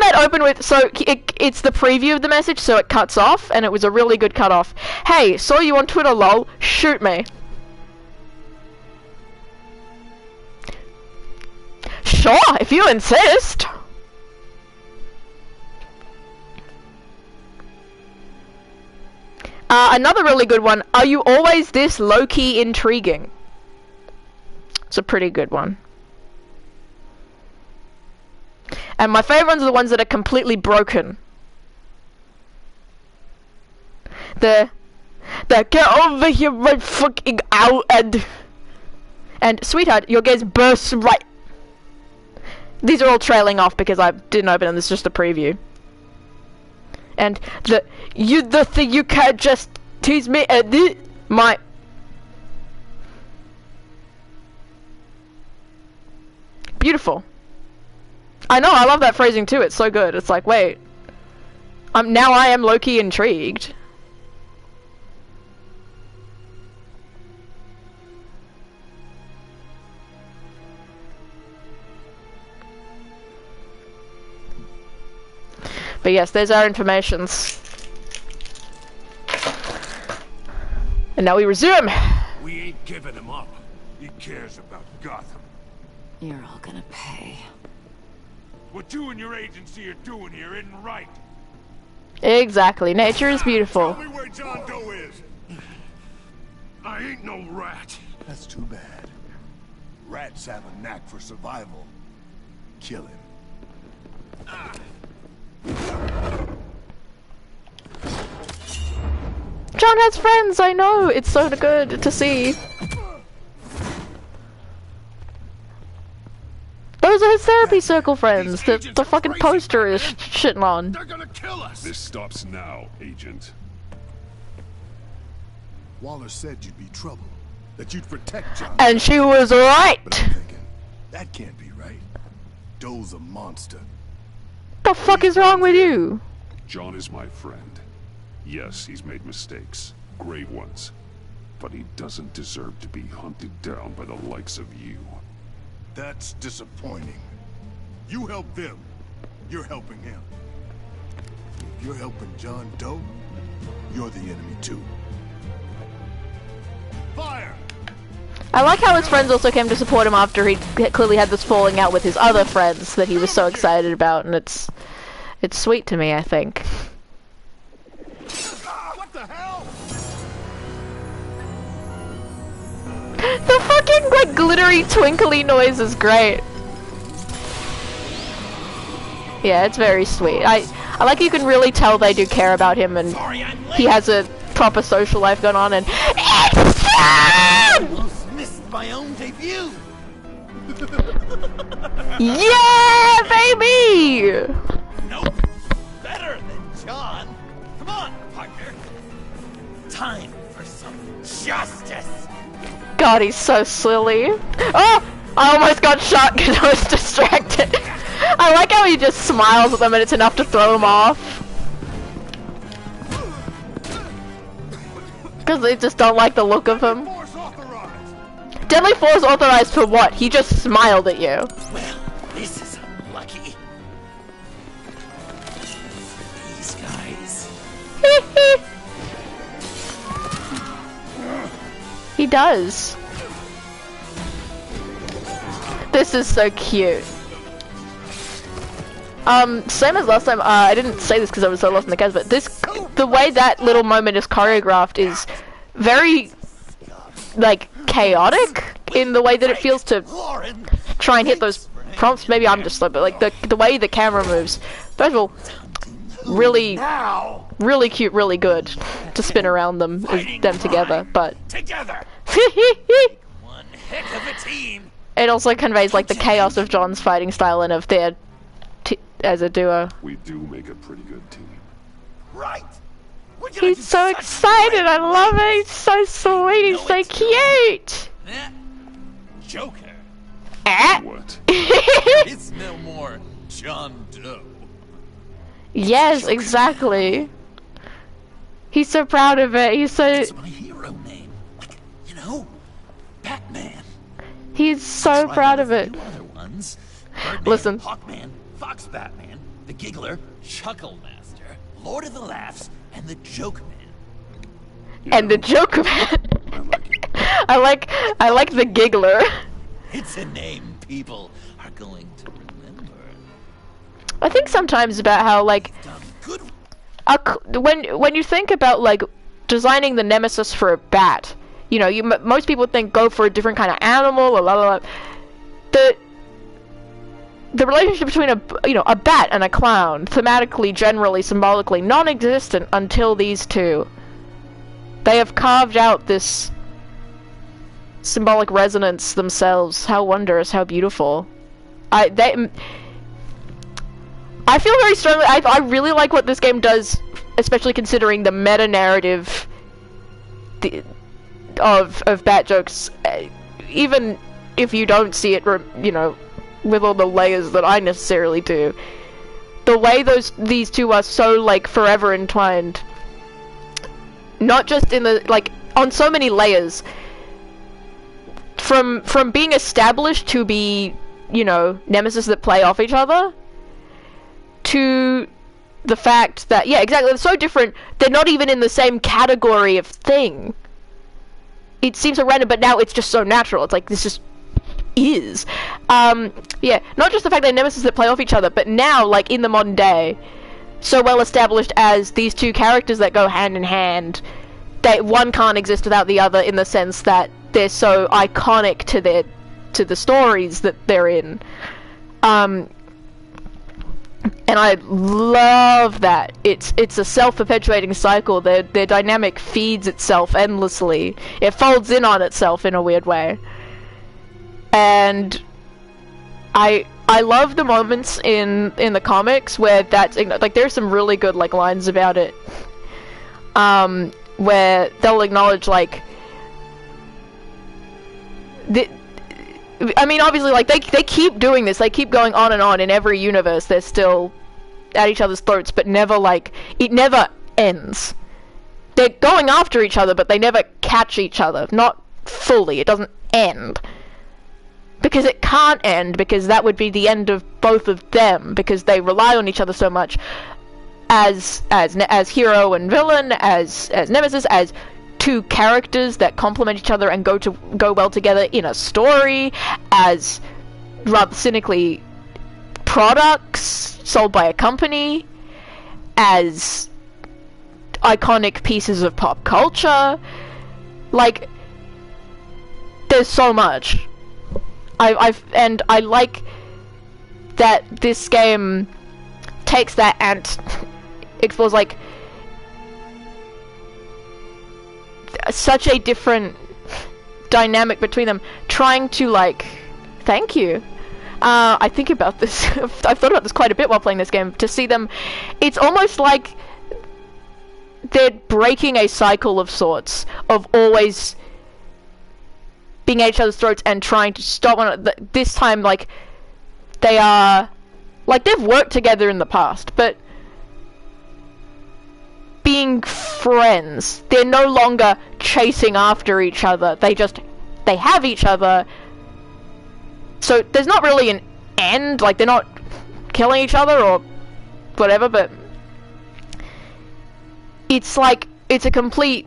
that opened with, so it's the preview of the message, so it cuts off, and it was a really good cut off. Hey, saw you on Twitter, lol. Shoot me. Sure, if you insist. Another really good one. Are you always this low-key intriguing? It's a pretty good one. And my favorite ones are the ones that are completely broken. The get over here right fucking out and sweetheart, your gaze bursts right. These are all trailing off because I didn't open them. This is just a preview. And the thing you can't just tease me and my. Beautiful. I know, I love that phrasing too. It's so good. It's like, wait, now I am low-key intrigued. But yes, there's our informations. And now we resume. We ain't giving him up. He cares about Gotham. You're all gonna pay. What you and your agency are doing here isn't right. Exactly. Nature is beautiful. Tell me where John Doe is. I ain't no rat. That's too bad. Rats have a knack for survival. Kill him. John has friends, I know. It's so good to see. Those are his therapy circle friends. The fucking poster is shitting on. They're gonna kill us. This stops now, Agent. Waller said you'd be trouble. That you'd protect John. And she was right. But I'm thinking, that can't be right. Doe's a monster. The fuck is wrong with you? John is my friend. Yes, he's made mistakes. Grave ones. But he doesn't deserve to be hunted down by the likes of you. That's disappointing. You help them, you're helping him. If you're helping John Doe, you're the enemy too. Fire! I like how his friends also came to support him after he clearly had this falling out with his other friends that he was so excited about, and it's sweet to me, I think. What the hell? The fucking, like, glittery, twinkly noise is great. Yeah, it's very sweet. I like you can really tell they do care about him, and he has a proper social life going on, and it's John! Almost missed my own debut. Yeah, baby! Nope. Better than John. Come on, partner. Time for some justice. God, he's so silly. Oh! I almost got shot because I was distracted. I like how he just smiles at them and it's enough to throw them off. Because they just don't like the look of him. Force authorized. Deadly Force authorized for what? He just smiled at you. Well, this is unlucky. These guys. He does. This is so cute. Same as last time, I didn't say this because I was so lost in the chaos, but the way that little moment is choreographed is very, like, chaotic in the way that it feels to Lauren. try and hit those prompts. Maybe I'm just slow, but like the way the camera moves. First of all, really cute, really good to spin around them together. But Together. One heck of a team. it also conveys like the chaos of John's fighting style and of their as a duo. We do make a pretty good team. Right. We're gonna do He's so such excited. great I love it. He's so sweet. He's so cute. Eh? Joker. Ah. What? It's no more John Doe. Yes, exactly. He's so proud of it. He's so. It's my hero name. Like, you know, Batman. He's so Tried proud out of a it. few other ones. Birdman, Listen. Hawkman, Fox Batman, the Giggler, Chuckle Master, Lord of the Laughs, and the Joke Man. And the Joke Man. I like it. I like the Giggler. It's a name people are going to remember. I think sometimes about how like Done good. when you think about like designing the nemesis for a bat, you know, most people think go for a different kind of animal or blah blah blah. The relationship between a bat and a clown, thematically, generally, symbolically, non-existent until these two. They have carved out this symbolic resonance themselves. How wondrous, how beautiful. I feel very strongly. I really like what this game does, especially considering the meta narrative of Bat jokes. Even if you don't see it, you know, with all the layers that I necessarily do, the way these two are so like forever entwined, not just in the like on so many layers, from being established to be, you know, nemesis that play off each other, to the fact that, yeah, exactly, they're so different, they're not even in the same category of thing. It seems so random, but now it's just so natural. It's like, this just is. Yeah, not just the fact they're nemesis that play off each other, but now, like, in the modern day, so well established as these two characters that go hand in hand, that one can't exist without the other in the sense that they're so iconic to the stories that they're in. And I love that. It's a self-perpetuating cycle. Their dynamic feeds itself endlessly. It folds in on itself in a weird way. And I love the moments in the comics where that's like, there's some really good like lines about it, where they'll acknowledge like I mean, obviously, like they keep doing this. They keep going on and on in every universe. They're still at each other's throats, but never like it never ends. They're going after each other, but they never catch each other. Not fully. It doesn't end. Because it can't end, because that would be the end of both of them, because they rely on each other so much as hero and villain, as nemesis, as two characters that complement each other and go well together in a story, as rather cynically products sold by a company, as iconic pieces of pop culture. Like, there's so much. I like that this game takes that and explores like such a different dynamic between them, trying to like, thank you. I think about this. I've thought about this quite a bit while playing this game. To see them, it's almost like they're breaking a cycle of sorts of always being at each other's throats and trying to stop one. This time, like, they are, like, they've worked together in the past, but being friends, they're no longer chasing after each other. They have each other. So there's not really an end, like, they're not killing each other or whatever, but it's like, it's a complete,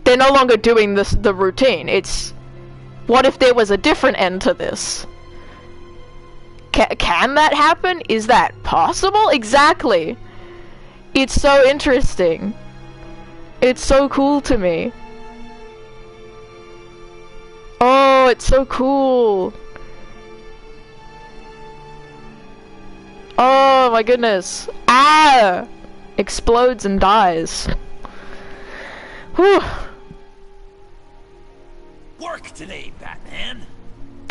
they're no longer doing the routine. It's, what if there was a different end to this? Can that happen? Is that possible? Exactly. It's so interesting. It's so cool to me. Oh, it's so cool. Oh my goodness. Ah! Explodes and dies. Whew. Work today, Batman.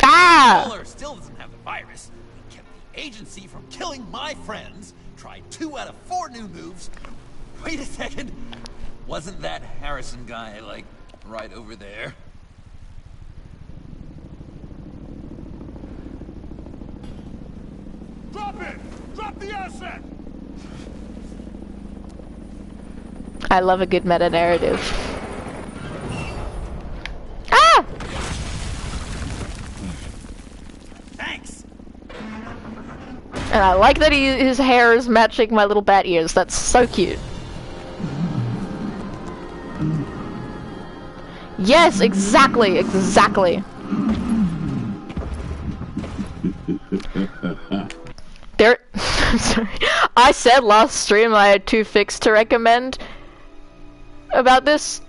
Ah! Waller still doesn't have the virus. He kept the agency from killing my friends. Tried 2 out of 4 new moves. Wait a second. Wasn't that Harrison guy, like, right over there? Drop it! Drop the asset! I love a good meta narrative. Ah! Thanks. And I like that his hair is matching my little bat ears. That's so cute. Yes, exactly, exactly. There, I'm sorry. I said last stream I had 2 fics to recommend about this.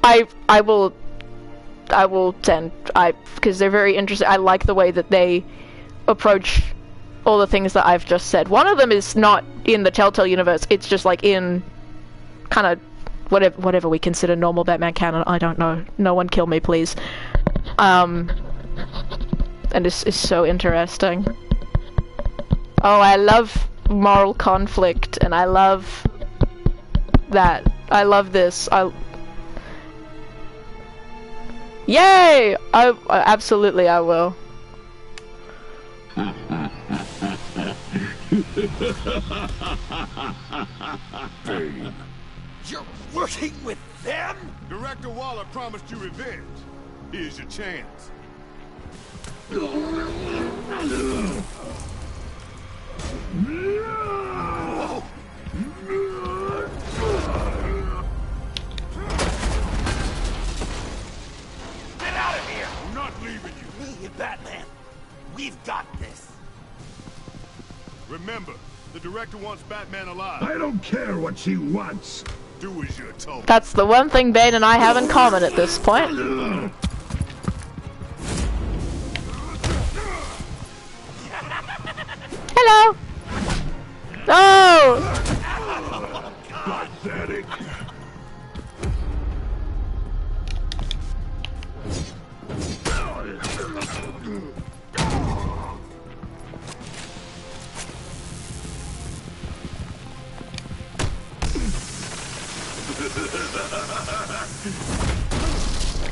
I will send, because they're very interesting. I like the way that they approach all the things that I've just said. One of them is not in the Telltale universe, it's just like in kind of whatever we consider normal Batman canon. I don't know. No one kill me, please. And it's so interesting. Oh, I love moral conflict, and I love that. I love this. Yay! Absolutely I will. Bane. You're working with them? Director Waller promised you revenge. Here's your chance. Whoa. Get out of here! I'm not leaving you. Me and Batman, we've got this. Remember, the director wants Batman alive. I don't care what she wants. Do as you're told. That's the one thing Bane and I have in common at this point. Hello! Oh! Pathetic.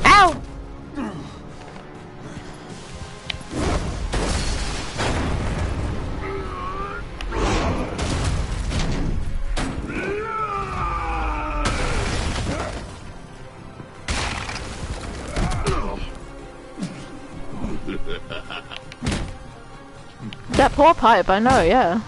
Ow! That poor pipe, I know, yeah.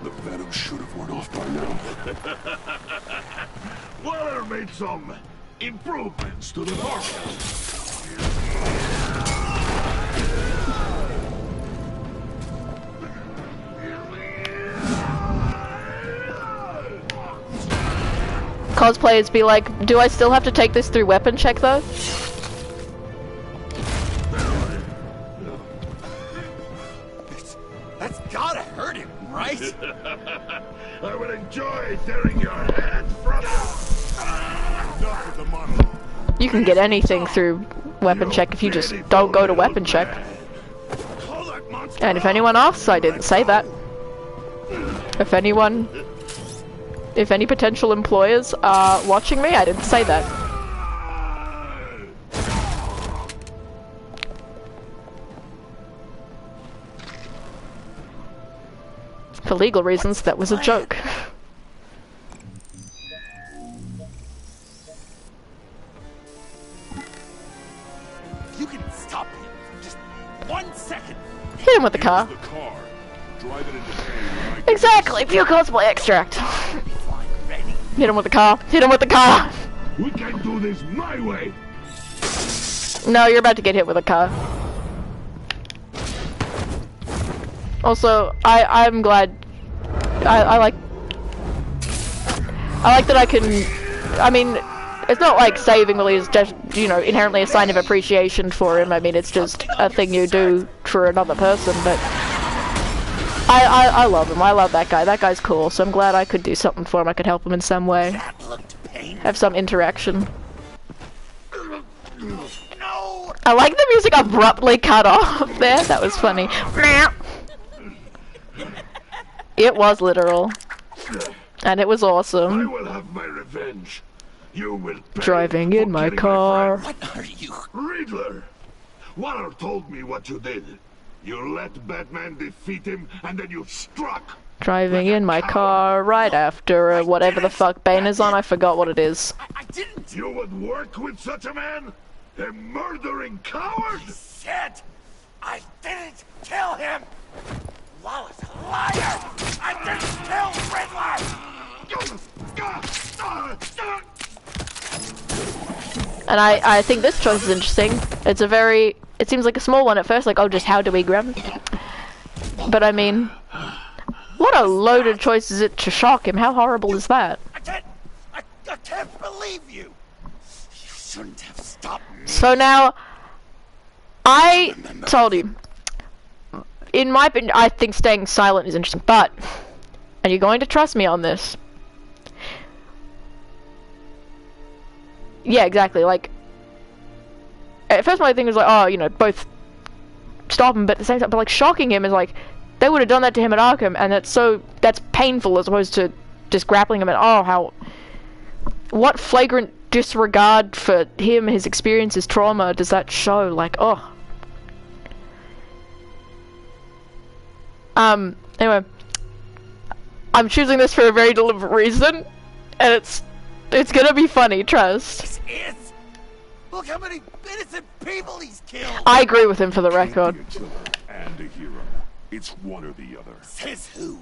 The venom should have worn off by now. Waller made some improvements to the formula. Cosplayers be like, do I still have to take this through weapon check though? That's gotta hurt him, right? I would enjoy tearing your head from Enough with the monologue. You can get anything through weapon check if you just don't go to weapon check. Call that monster. And if anyone asks, I didn't say that. If any potential employers are watching me, I didn't say that. For legal reasons, that was a joke. You can stop him for just 1 second. Hit him with the car. The car. Drive it into pain. Exactly, pure cosplay extract. Be fine, ready? Hit him with the car. Hit him with the car. We can do this my way. No, you're about to get hit with a car. Also, I'm glad. I like that I can. I mean, it's not like saving Willie is just, you know, inherently a sign of appreciation for him. I mean, it's just a thing you do for another person. But I love him. I love that guy. That guy's cool. So I'm glad I could do something for him. I could help him in some way. That looked painful. Have some interaction. No! I like the music abruptly cut off there. That was funny. It was literal. And it was I awesome. will have my revenge. You will pay Driving for in my killing car. friend. What are you? Riddler. Waller told me what you did. You let Batman defeat him, and then you struck. Driving in my car right after whatever the fuck Bane is on. I forgot what it is. I didn't! You would work with such a man? A murdering coward? Shit! I didn't kill him! Waller's a liar! I didn't kill Riddler! And I think this choice is interesting. It seems like a small one at first, like, oh, just how do we grab him? But I mean, what a loaded choice is it to shock him? How horrible is that? I can't believe you! You shouldn't have stopped me. So now, I told you, in my opinion, I think staying silent is interesting, but, and you're going to trust me on this. Yeah, exactly, like, at first my thing was like, oh, you know, both stop him, but at the same time, but like, shocking him is like, they would have done that to him at Arkham, and that's painful as opposed to just grappling him and, oh, what flagrant disregard for him, his experience, his trauma does that show? Like, oh. Anyway, I'm choosing this for a very deliberate reason, and it's gonna be funny, trust. This is. Look how many innocent people he's killed. I agree with him for the record. Be a killer and a hero. It's one or the other. Says who?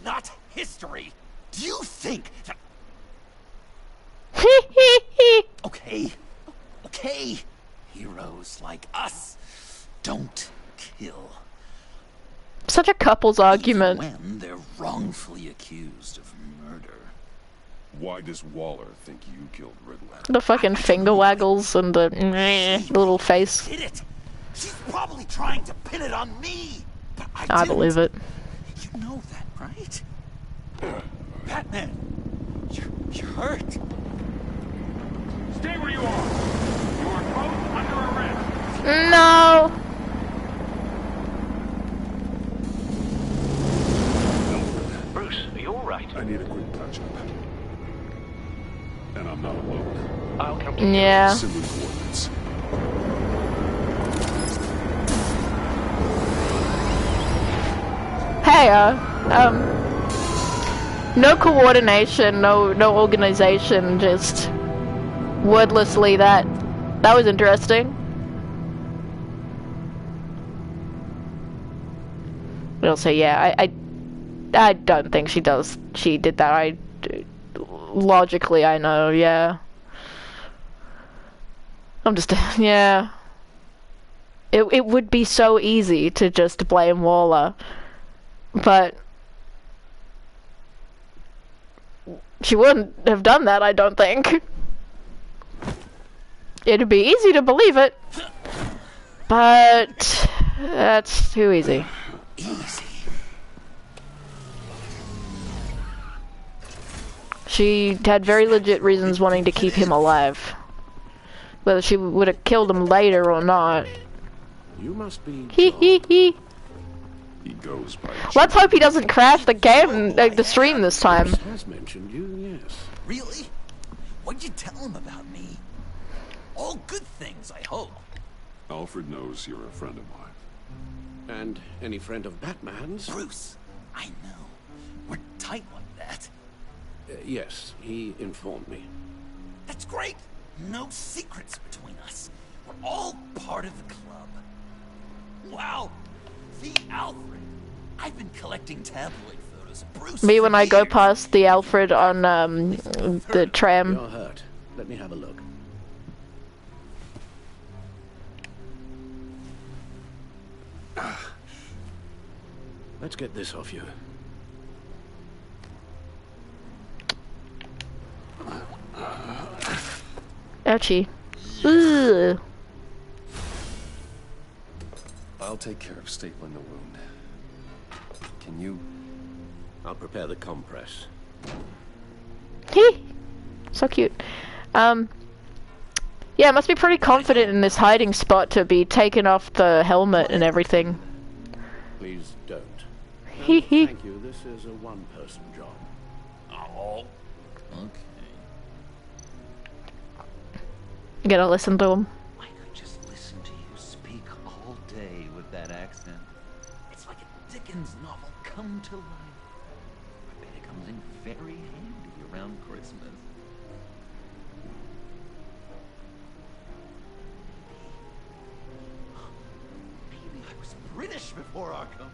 Not history. Do you think that... Okay. Heroes like us don't kill. Such a couple's argument. When they're wrongfully accused of murder. Why does Waller think you killed Riddler? The fucking finger waggles and the little face. Did it? She's probably trying to pin it on me. But I I believe it. You know that, right? Batman, you're hurt. Stay where you are. You are both under arrest. No. Bruce, are you alright? I need a quick touch-up. And I'm not alone. I'll come to Yeah. Send me coordinates. Hey, no coordination, no organization, just wordlessly that was interesting. I'll say, yeah, I don't think she did that. Logically, I know, yeah. I'm just, yeah. It would be so easy to just blame Waller. But she wouldn't have done that, I don't think. It'd be easy to believe it, but that's too easy. Easy. She had very legit reasons wanting to keep him alive. Whether she would have killed him later or not. You must be Hee hee hee. He goes by... Let's hope he doesn't crash the game, the stream this time. has mentioned you, yes. Really? What'd you tell him about me? All good things, I hope. Alfred knows you're a friend of mine. And any friend of Batman's? Bruce, I know. We're tight like that. Yes, he informed me. That's great. No secrets between us. We're all part of the club. Wow. The Alfred. I've been collecting tabloid photos of Bruce. Me when for I go years. past the Alfred on the tram. You're hurt. Let me have a look. Let's get this off you. Ouchie. Ugh. I'll take care of stapling the wound. Can you? I'll prepare the compress. Hee. So cute. Yeah, must be pretty confident in this hiding spot to be taking off the helmet and everything. Please don't. Hee hee. Thank you. This is a one-person job. Oh. Okay. You gotta listen to him. I could just listen to you speak. say with that accent. It's like a Dickens novel come to life. I bet it comes in very handy around Christmas. Maybe I was British before Arkham.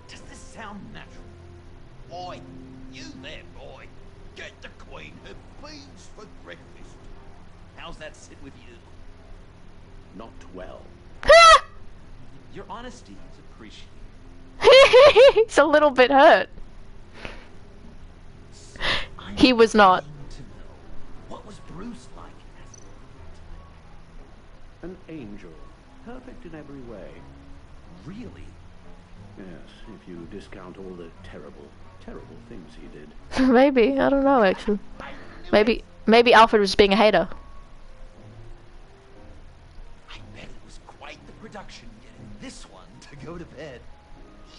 Does this sound natural? Boy, you there, boy. Get the Queen her beans for breakfast. How's that sit with you? Not well. Your honesty is appreciated. He's a little bit hurt. He was not. To know, what was Bruce like as An angel. Perfect in every way. really? Yes, if you discount all the terrible, terrible things he did. Maybe, I don't know actually. Maybe Alfred was being a hater. I bet it was quite the production getting this one to go to bed.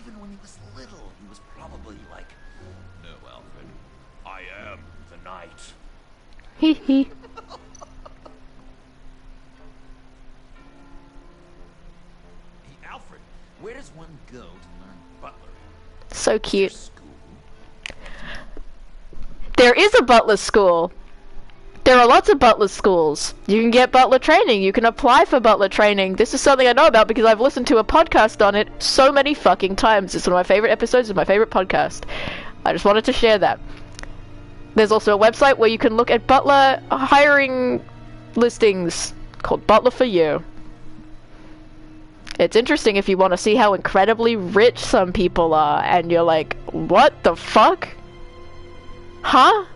Even when he was little, he was probably like, "No, Alfred, I am the knight." Hee hee. Hey, Alfred, where does one go to learn butler? So cute. School? There is a butler school. There are lots of butler schools. You can get butler training. You can apply for butler training. This is something I know about because I've listened to a podcast on it so many fucking times. It's one of my favorite episodes of my favorite podcast. I just wanted to share that. There's also a website where you can look at butler hiring listings called Butler for You. It's interesting if you want to see how incredibly rich some people are and you're like, what the fuck? Huh?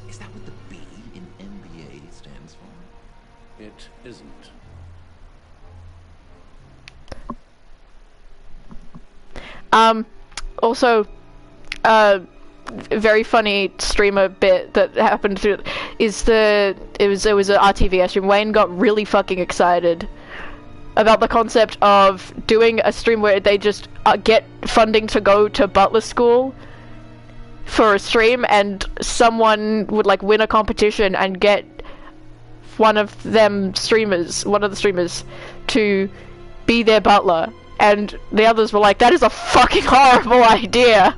Is that what the B in MBA stands for? It isn't. Also, very funny streamer bit that happened to is it was a RTV stream. Wayne got really fucking excited about the concept of doing a stream where they just get funding to go to butler school for a stream, and someone would like win a competition and get one of the streamers to be their butler, and the others were like, that is a fucking horrible idea.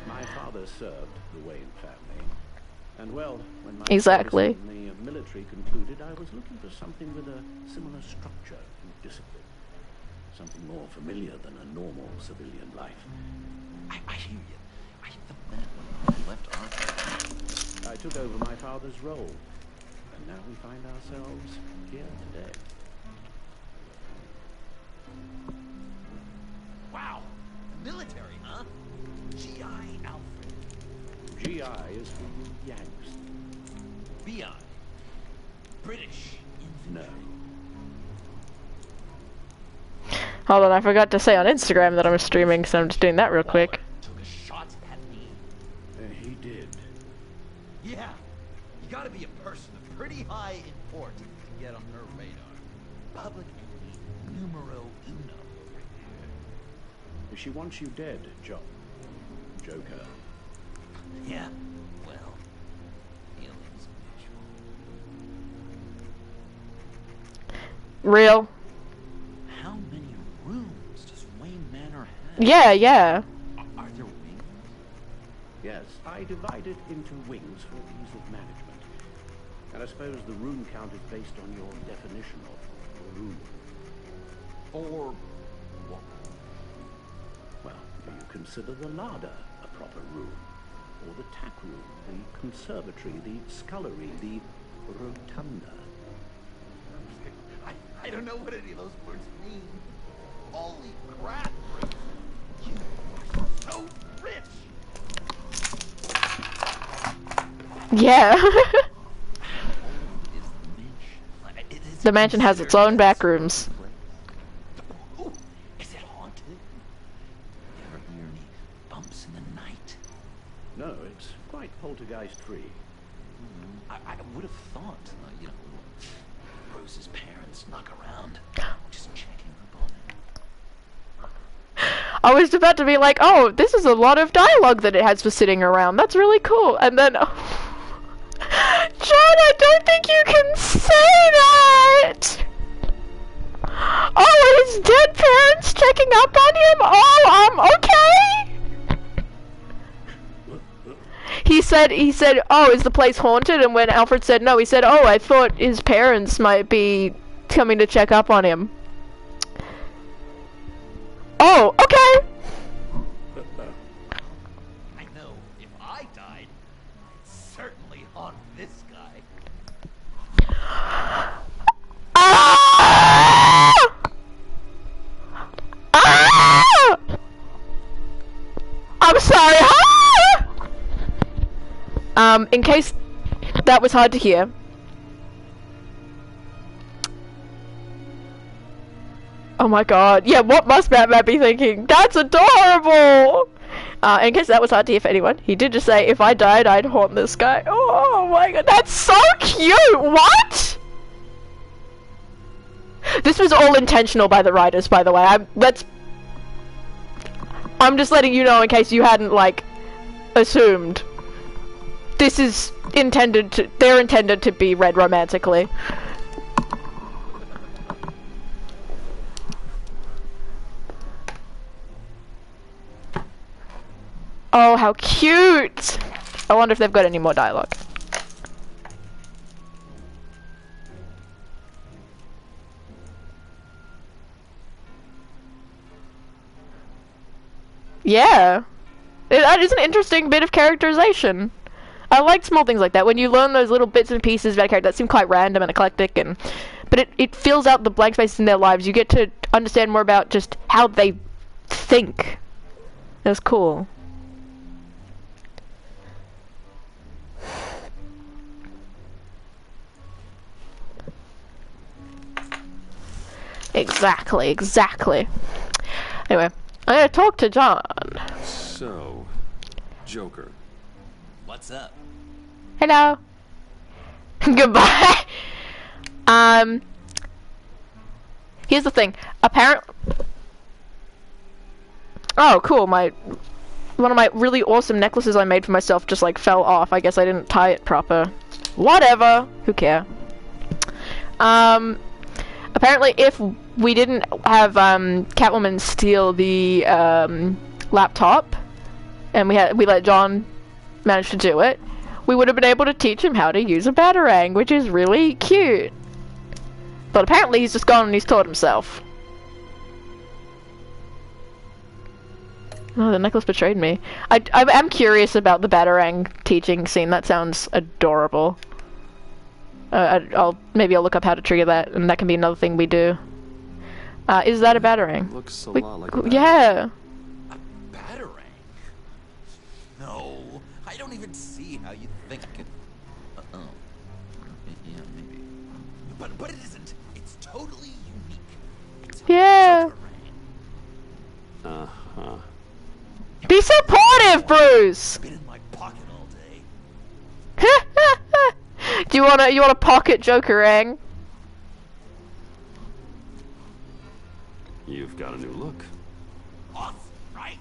My father served the Wayne family. And well, when my Exactly. service in the military concluded, I was looking for something with a similar structure and discipline. Something more familiar than a normal civilian life. I hear you. I felt that when I left Arkham. I took over my father's role, and now we find ourselves here today. Wow, the military, huh? G.I. Alfred. G.I. is for you Yanks. B.I. British No. infantry. Hold on, I forgot to say on Instagram that I'm streaming, so I'm just doing that real quick. Took a shot at me. He did. Yeah, you gotta be a person of pretty high importance to get on her radar. Public enemy numero uno. She wants you dead, John. Joker. Yeah, well, feelings mutual. Real? How many rooms does Wayne Manor have? Yeah. Are there wings? Yes, I divide it into wings for ease of management. And I suppose the room count is based on your definition of room. Or what? Well, do you consider the larder a proper room? Or the tack room, the conservatory, the scullery, the rotunda? I don't know what any of those words mean. Holy crap, Bruce. You are so rich. Yeah. How old is the mansion? It is The mansion has its own back rooms. Ooh, is it haunted? You ever hear any bumps in the night? No, it's quite poltergeist-free. I would have thought, you know, Bruce's parents snuck around, just checking up on him. I was about to be like, oh, this is a lot of dialogue that it has for sitting around. That's really cool. And then John, I don't think you can say that! Oh, his dead parents checking up on him? Oh, okay! He said, oh, is the place haunted? And when Alfred said no, he said, oh, I thought his parents might be coming to check up on him. Oh, okay! I know if I died, I'd certainly haunt this guy. Ah! Ah! I'm sorry, huh? In case that was hard to hear. Oh my god, yeah, what must Batman be thinking? That's adorable! In case that was hard to hear for anyone, he did just say, if I died, I'd haunt this guy. Oh my god, that's so cute! What? This was all intentional by the writers, by the way. I'm just letting you know in case you hadn't, like, assumed. This is they're intended to be read romantically. Oh, how cute! I wonder if they've got any more dialogue. Yeah. That is an interesting bit of characterization. I like small things like that. When you learn those little bits and pieces about a character that seem quite random and eclectic, but it fills out the blank spaces in their lives. You get to understand more about just how they think. That's cool. Exactly. Anyway, I'm gonna talk to John. So, Joker. What's up? Hello. Goodbye. Here's the thing. Oh, cool. One of my really awesome necklaces I made for myself just like fell off. I guess I didn't tie it proper. Whatever. Who cares? Apparently, if we didn't have Catwoman steal the laptop, and we let John manage to do it, we would have been able to teach him how to use a Batarang, which is really cute. But apparently, he's just gone and he's taught himself. Oh, the necklace betrayed me. I am curious about the Batarang teaching scene. That sounds adorable. Maybe I'll look up how to trigger that, and that can be another thing we do. Is that a Batarang? Looks a lot like a Batarang. Yeah. A Batarang? No, I don't even see how you think it. Oh, yeah, maybe. But it isn't. It's totally unique. It's a Yeah. Batarang. Uh-huh. Be supportive, Bruce. Been in my pocket all day. Do you wanna pocket Jokerang? You've got a new look. Awesome, right?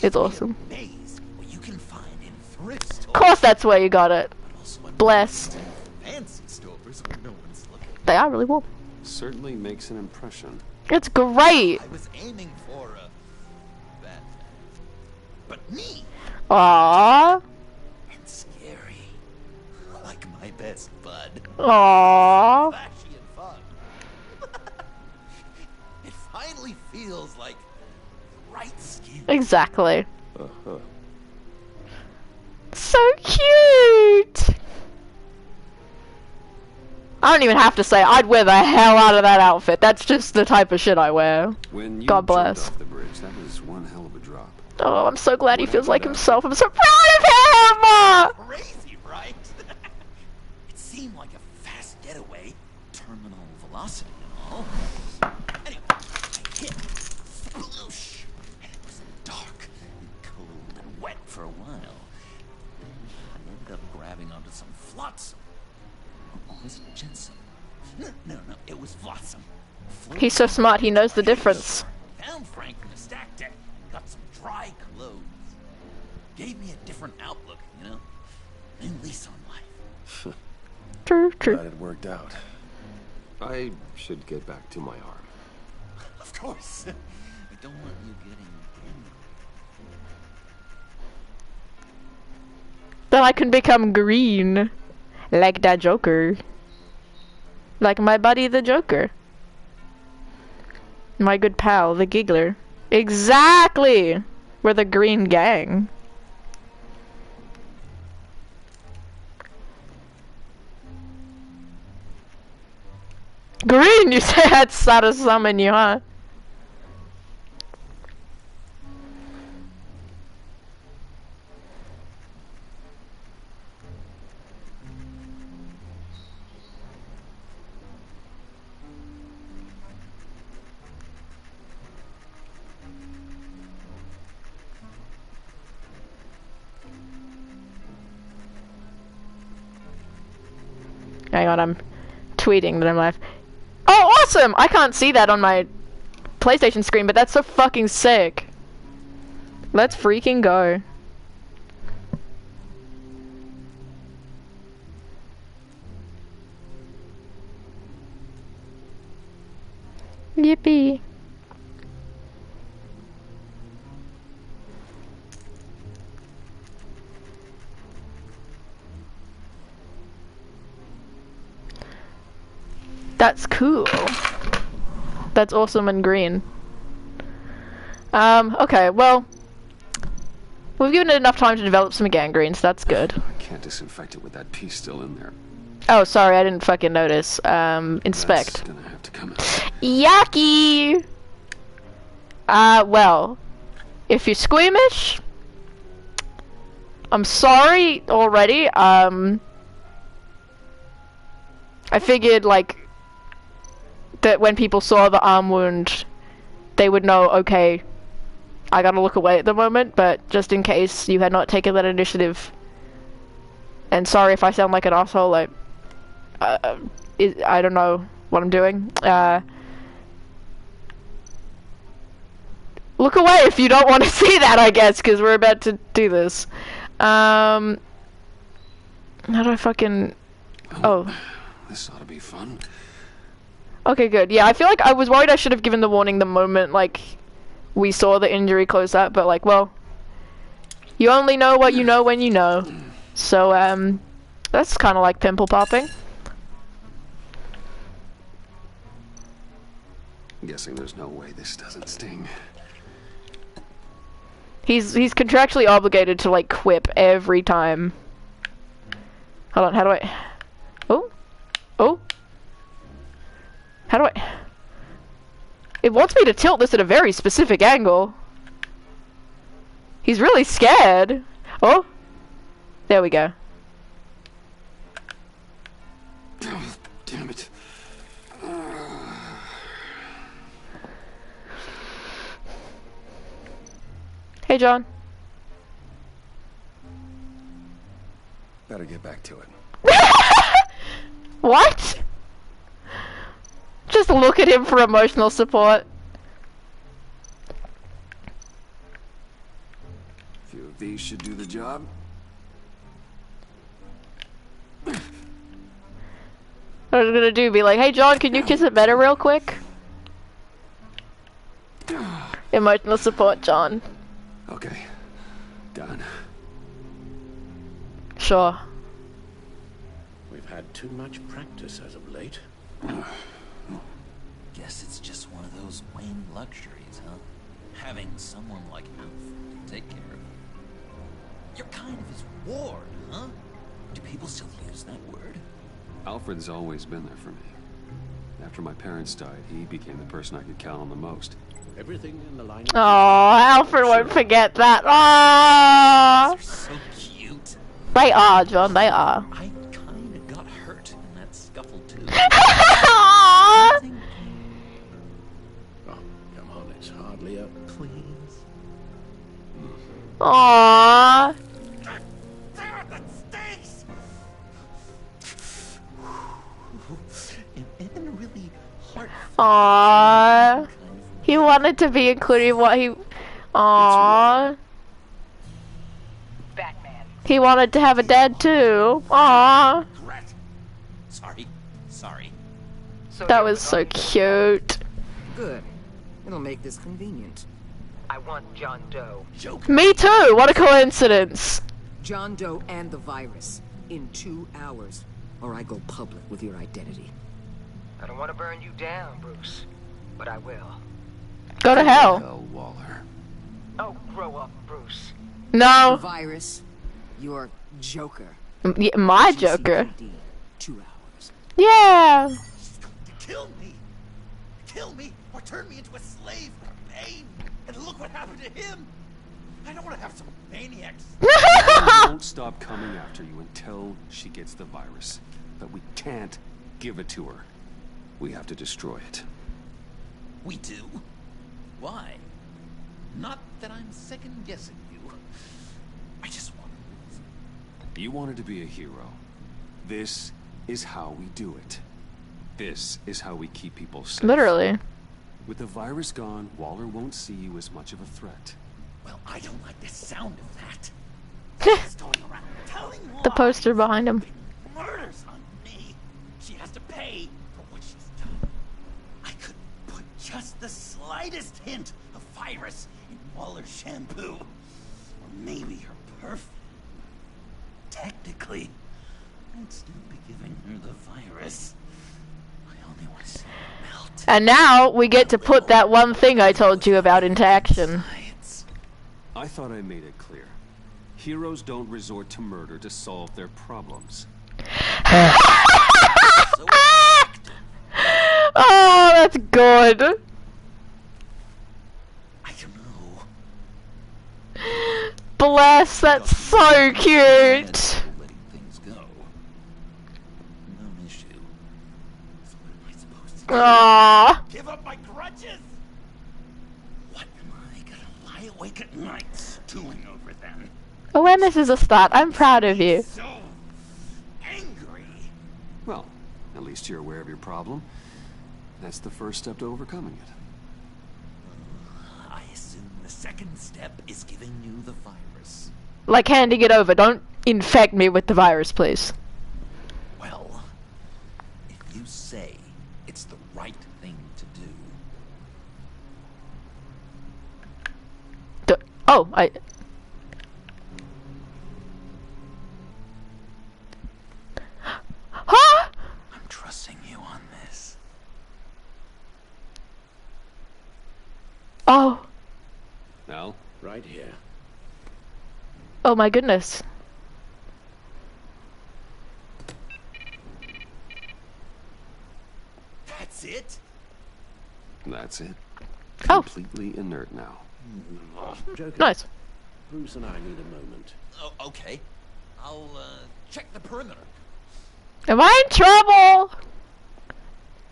It's awesome. Amazed what you can find in thrift stores. Of course, that's where you got it. But also in Blessed. fancy stores where no one's looking. They are really warm. Certainly makes an impression. It's great. I was aiming for a Batman. But me Aww. and scary. Like my best bud. Aww. Flashy and fun. It finally feels like the right skin. Exactly. Uh-huh. So cute. I don't even have to say, I'd wear the hell out of that outfit. That's just the type of shit I wear. When you God jumped bless. off the bridge, that was one hell of a drop. Oh, I'm so glad he feels like Whatever. himself. I'm so proud of him! Crazy, right? It seemed like a fast getaway, terminal velocity and all. Anyway, I hit, sploosh, and it was dark and cold and wet for a while. Then I ended up grabbing onto some flotsam. Or was it Jetsam? No, it was flotsam. He's so smart, he knows the difference. Found Frank in the stack deck. Got some dry clothes. Gave me a different outlook, you know? New lease on life. True, true. Glad it worked out. I should get back to my arm. Of course. I don't want you getting tangled. Then I can become green. Like that Joker. Like my buddy the Joker. My good pal, the Giggler. Exactly! We're the Green Gang. Green, you said I'd start to summon you, huh? Hang on, I'm tweeting that I'm live. Oh, awesome! I can't see that on my PlayStation screen, but that's so fucking sick. Let's freaking go. Yippee. That's cool. That's awesome and green. Okay, well, we've given it enough time to develop some gangrene, so that's good. I can't disinfect it with that piece still in there. Oh, sorry, I didn't fucking notice. Inspect. That's gonna have to come out. Yucky! Well, if you're squeamish, I'm sorry already. I figured, like, that when people saw the arm wound, they would know, okay, I gotta look away at the moment, but just in case you had not taken that initiative, and sorry if I sound like an asshole, like, I don't know what I'm doing, look away if you don't want to see that, I guess, because we're about to do this. How do I fucking... Oh. This ought to be fun. Okay, good. Yeah, I feel like I was worried I should have given the warning the moment, like, we saw the injury close up, but, like, well, you only know what you know when you know. So, that's kind of like pimple popping. I'm guessing there's no way this doesn't sting. He's contractually obligated to, like, quip every time. Hold on, how do I... Oh? Oh? How do I... It wants me to tilt this at a very specific angle. He's really scared. Oh. There we go. Oh, damn it. Hey, John. Better get back to it. What? Just look at him for emotional support. A few of these should do the job. What I was gonna do, be like, hey John, can you kiss it better real quick? Emotional support, John. Okay. Done. Sure. We've had too much practice as of late. Guess it's just one of those Wayne luxuries, huh? Having someone like Alfred to take care of you. You're kind of his ward, huh? Do people still use that word? Alfred's always been there for me. After my parents died, he became the person I could count on the most. Everything in the line. Oh, Alfred won't forget that. Oh, They're so cute. they are, John. They are. I kind of got hurt in that scuffle too. Aw. Think- Oh, come on, it's hardly a... Please. Aww. Damn it, that stinks! And really heartfelt. Aww. He wanted to be included in what he... Aww. Batman. He wanted to have a dad too. Aww. Regret. Sorry. So That you're was so without- cute. Good. It'll make this convenient. I want John Doe. Joker. Me too. What a coincidence. John Doe and the virus in 2 hours, or I go public with your identity. I don't want to burn you down, Bruce, but I will. Go to hell. Hell, Waller. Oh, grow up, Bruce. No. Virus, you're Joker. My Joker. GCPD, 2 hours. Yeah. To kill me, or turn me into a slave for pain. And look what happened to him. I don't want to have some maniacs. I won't stop coming after you until she gets the virus. But we can't give it to her. We have to destroy it. We do? Why? Not that I'm second guessing you. I just want to. You wanted to be a hero. This is how we do it. This is how we keep people safe. Literally. With the virus gone, Waller won't see you as much of a threat. Well, I don't like the sound of that. She's going around telling The lies. poster behind him. Murders on me. She has to pay for what she's done. I could put just the slightest hint of virus in Waller's shampoo. Or maybe her perfume. Technically, I'd still be giving her the virus. I only want to see her melt. And now we get to put that one thing I told you about into action. Science. I thought I made it clear. Heroes don't resort to murder to solve their problems. So effective. Oh, that's good. I don't know. Bless, that's so cute. Letting things go. No issue. So what am I supposed to do? Aww. Give up my grudges? What am I gonna lie awake at night stewing over then? Oh, and this is a start. I'm proud of you. So angry. Well, at least you're aware of your problem. That's the first step to overcoming it. I assume the second step is giving you the virus. Like handing it over. Don't infect me with the virus, please. Well, if you say it's the right thing to do. Oh, Huh? I'm trusting you on this. Oh. Now, Right here. Oh my goodness. That's it? that's it. Oh. Completely inert now. Joker, Nice. Bruce and I need a moment. Oh, okay. I'll check the perimeter. Am I in trouble?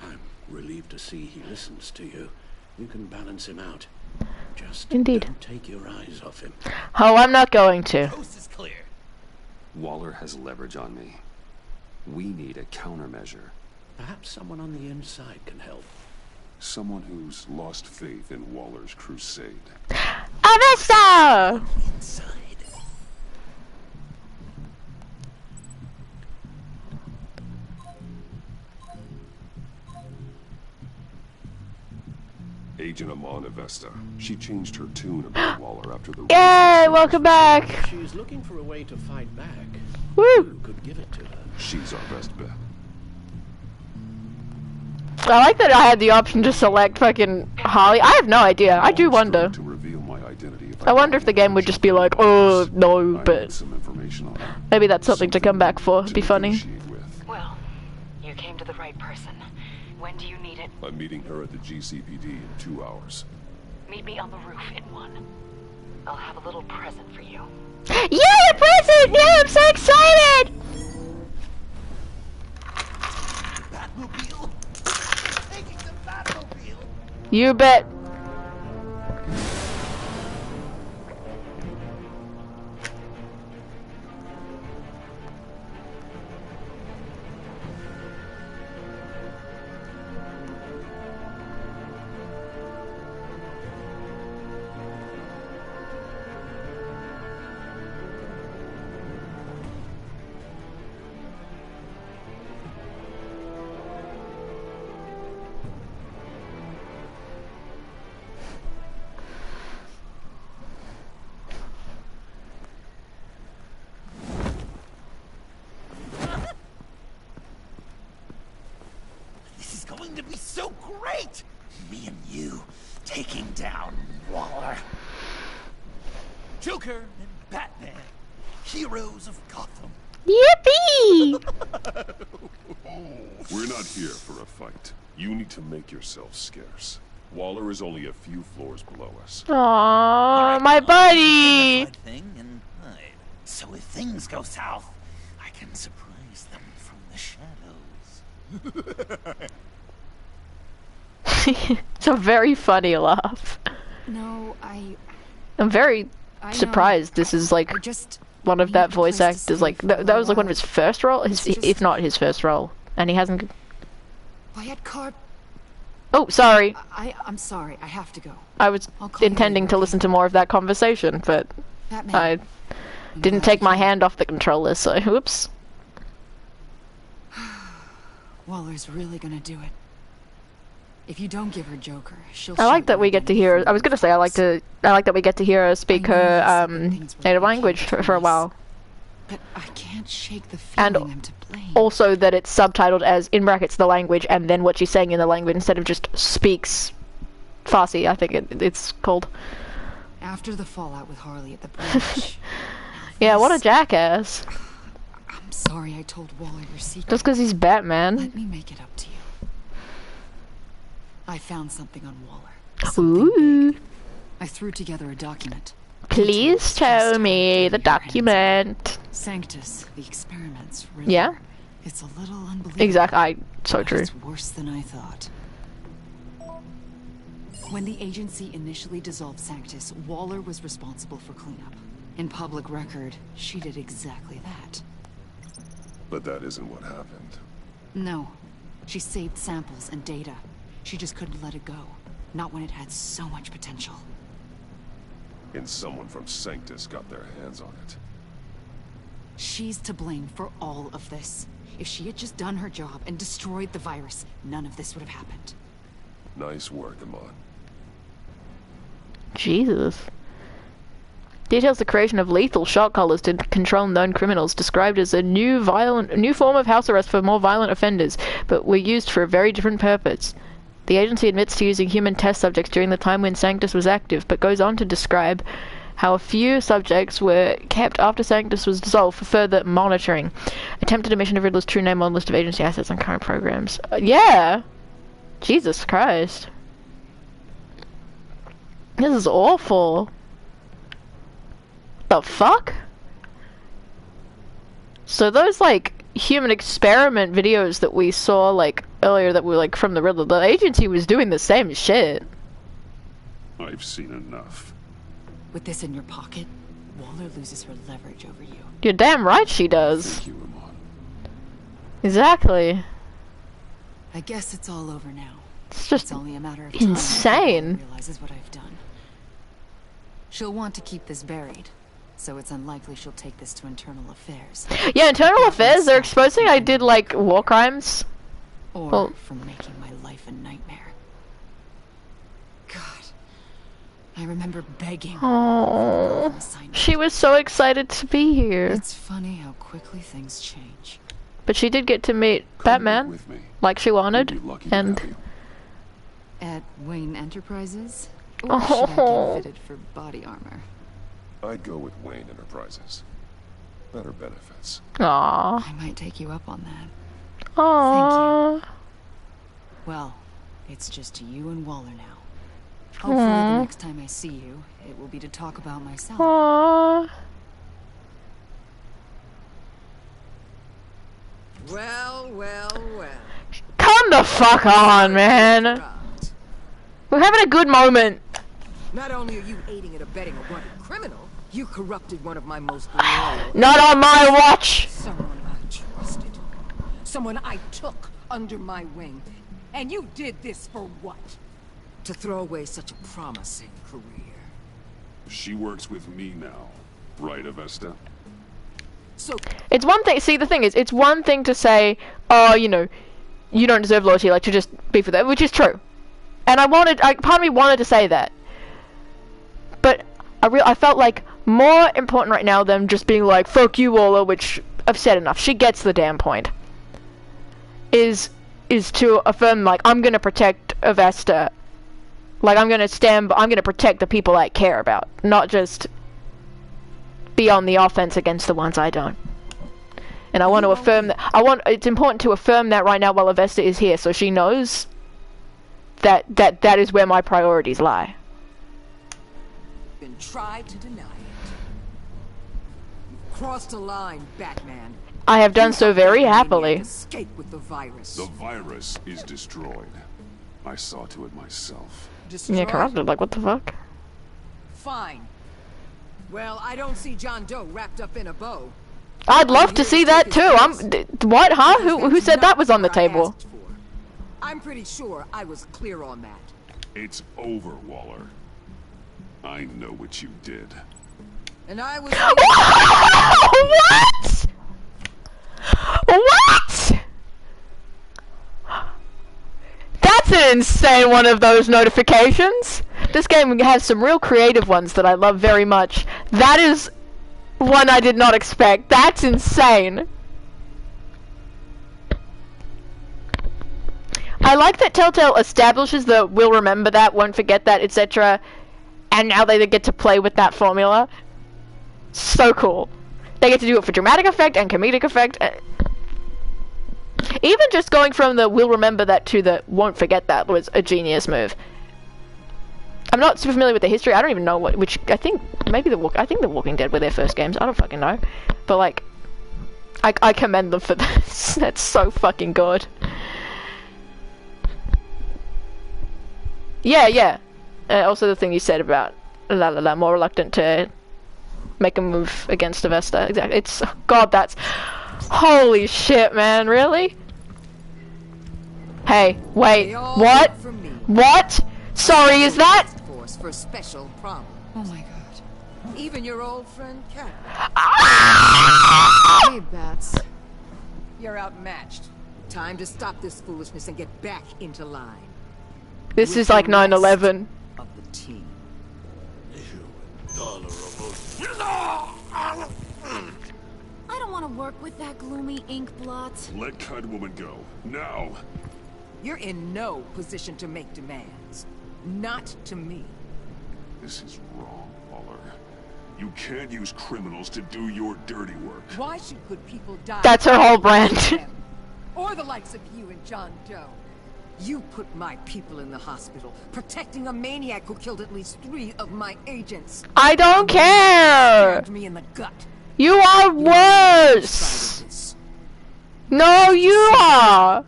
I'm relieved to see he listens to you. You can balance him out. Just Indeed. don't take your eyes off him. Oh, I'm not going to. Coast is clear. Waller has leverage on me. We need a countermeasure. Perhaps someone on the inside can help. Someone who's lost faith in Waller's crusade. Avesta! Inside. Agent Amon Avesta. She changed her tune about Waller after the... Yay, welcome back. She's looking for a way to fight back. Woo. You could give it to her. She's our best bet. I like that I had the option to select fucking Harley. I have no idea. I do Waller's wonder. going to reveal my identity if I wonder if the game would just be like, oh, no, I need but some information on her. maybe that's something to come back for. To Be funny. negotiate with. Well, you came to the right person. When do you need it? I'm meeting her at the GCPD in 2 hours. Meet me on the roof in 1. I'll have a little present for you. Yay, a present! Yeah, I'm so excited! Batmobile? Taking the Batmobile? You bet. to be so great. Me and you taking down Waller. Joker and Batman, heroes of Gotham. Yippee! We're not here for a fight. You need to make yourself scarce. Waller is only a few floors below us. Aww, my buddy! Thing and hide. So if things go south, I can surprise them from the shadows. It's a very funny laugh. No, I'm very I surprised this is like one of that voice actors. Like that was like one of his first role, if not his first role, and he hasn't. Wyatt Carp. Oh, sorry. I'm sorry. I have to go. I was intending to listen to more of that conversation, but Batman. I didn't take my hand off the controller, so whoops. Waller's really gonna do it. If you don't give her Joker, she'll. I like that we get to hear. I was gonna say I like that we get to hear her speak her native language for a while. But I can't shake the feeling I'm to blame. Also that it's subtitled as, in brackets, the language, and then what she's saying in the language instead of just speaks Farsi, I think it's called. After the fallout with Harley at the bridge. Yeah, what a jackass. I'm sorry I told Waller your secret. Just because he's Batman. Let me make it up to you. I found something on Waller. Ooh. Big. I threw together a document. Please tell me the document. Sanctus, the experiments. Riddler. Yeah? It's a little unbelievable. Exactly. So true. It's worse than I thought. When the agency initially dissolved Sanctus, Waller was responsible for cleanup. In public record, she did exactly that. But that isn't what happened. No. She saved samples and data. She just couldn't let it go. Not when it had so much potential. And someone from Sanctus got their hands on it. She's to blame for all of this. If she had just done her job and destroyed the virus, none of this would have happened. Nice work, Amon. Jesus. Details the creation of lethal shot collars to control known criminals, described as a new form of house arrest for more violent offenders, but were used for a very different purpose. The agency admits to using human test subjects during the time when Sanctus was active, but goes on to describe how a few subjects were kept after Sanctus was dissolved for further monitoring. Attempted omission of Riddler's true name on list of agency assets and current programs. Yeah! Jesus Christ. This is awful. The fuck? So those, like, human experiment videos that we saw, like, earlier that were, like, from the Riddler, the agency was doing the same shit. I've seen enough. With this in your pocket, Waller loses her leverage over you. You're damn right she does. Thank you, Amon. Exactly. I guess it's all over now. It's just It's only a matter of time insane. before she realizes what I've done. She'll want to keep this buried, so it's unlikely she'll take this to Internal Affairs. Yeah, Internal Affairs, they're exposing I did, like, war crimes. Or from making my life a nightmare. God. I remember begging. Oh, she was so excited to be here. It's funny how quickly things change. But she did get to meet Batman, With me. like she wanted, We'd be lucky to and have you. At Wayne Enterprises? Or should I get fitted for body armor? I'd go with Wayne Enterprises. Better benefits. aww, I might take you up on that. aww. Well, it's just you and Waller now. Hopefully the next time I see you, it will be to talk about myself. Aww. Well, well, well. Come the fuck on, man. We're having a good moment. Not only are you aiding and abetting a wanted criminal, you corrupted one of my most loyal. Not on my watch. Someone I trusted. Someone I took under my wing. And you did this for what? To throw away such a promising career. She works with me now. Right, Avesta? So It's one thing, see the thing is, it's one thing to say, oh, you know, you don't deserve loyalty, like to just be for that, which is true. And part of me wanted to say that. But I felt like more important right now than just being like, fuck you, Waller, which I've said enough. She gets the damn point. Is is to affirm, like, I'm gonna protect Avesta. Like, I'm gonna protect the people I care about, not just be on the offense against the ones I don't. And I want to affirm that. It's important to affirm that right now while Avesta is here, so she knows that is where my priorities lie. Been tried to deny it. You've crossed a line, Batman. I have done so very happily. Escape with the virus. The virus is destroyed. I saw to it myself. Yeah, corrupted. Like, what the fuck? Fine. Well, I don't see John Doe wrapped up in a bow. I'd love to see that too. What, huh? Who said that was on the table? I'm pretty sure I was clear on that. It's over, Waller. I know what you did. And I was... What? That's an insane one of those notifications. This game has some real creative ones that I love very much. That is one I did not expect. That's insane. I like that Telltale establishes the we'll remember that, won't forget that, etc. And now they get to play with that formula. So cool. They get to do it for dramatic effect and comedic effect. Even just going from the we'll remember that to the won't forget that was a genius move. I'm not super familiar with the history. I don't even know which. I think maybe I think The Walking Dead were their first games. I don't fucking know. But like, I commend them for this. That's so fucking good. Yeah. Also the thing you said about more reluctant to make a move against Avesta. Exactly. It's God. That's holy shit, man. Really? Hey, wait. What? What? Sorry, is that? For special problem. Oh my god. Even your old friend Cat. Hey, Bats. You're outmatched. Time to stop this foolishness and get back into line. This is like 9/11. Of the team. I don't want to work with that gloomy ink blot. Let Catwoman go. Now! You're in no position to make demands. Not to me. This is wrong, Waller. You can't use criminals to do your dirty work. Why should good people die? That's her whole brand. Or the likes of you and John Doe. You put my people in the hospital, protecting a maniac who killed at least 3 of my agents. I don't care! Stabbed me in the gut. You are worse! No, you are!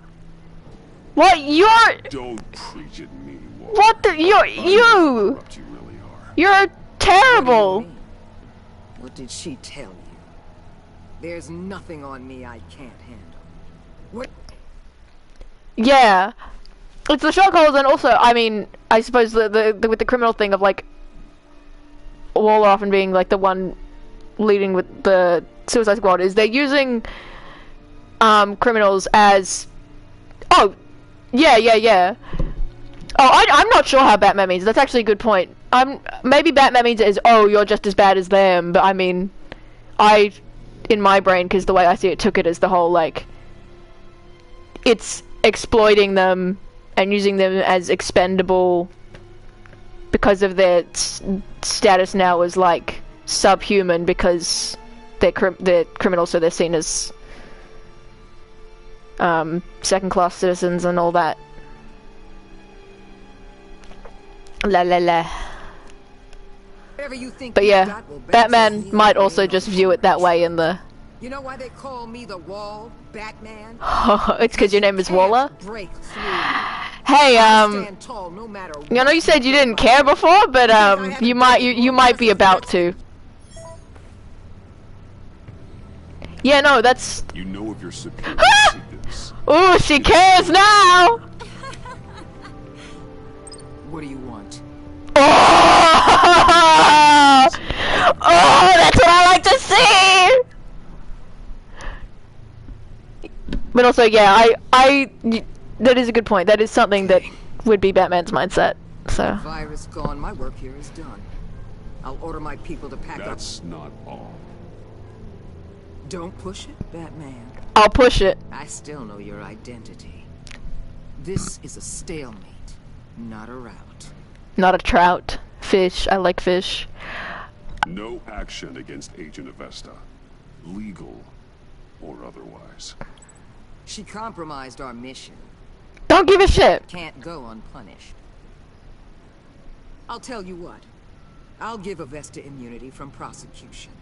What? You're... Don't preach at me, Waller. What the... You really are. You're terrible! What did she tell you? There's nothing on me I can't handle. What? Yeah. It's the shock holes, and also, I mean, I suppose the with the criminal thing of, like, Waller often being, like, the one leading with the Suicide Squad, is they're using, criminals as... Oh, yeah. Oh, I'm not sure how Batman means. That's actually a good point. Maybe Batman means it as, oh, you're just as bad as them, but I mean, in my brain, because the way I see it, took it as the whole, like, it's exploiting them and using them as expendable because of their status now as, like, subhuman, because they're criminals, so they're seen as second-class citizens and all that. But yeah, Batman might also just view it that way in the... You know why they call me the Wall, Batman? It's because your name is Waller? Hey, you know you said you didn't care before, but you might be about to. Yeah, no, that's... You know if you're superior to this. Ooh, she cares now! What do you want? Oh! Oh, that's what I like to see! But also, yeah, that is a good point. That is something that would be Batman's mindset, so. Virus gone, my work here is done. I'll order my people to pack up. That's not all. Don't push it, Batman. I'll push it. I still know your identity. This is a stalemate, not a rout. Not a trout. Fish. I like fish. No action against Agent Avesta. Legal or otherwise. She compromised our mission. Don't give a shit. Can't go unpunished. I'll tell you what. I'll give Avesta immunity from prosecution.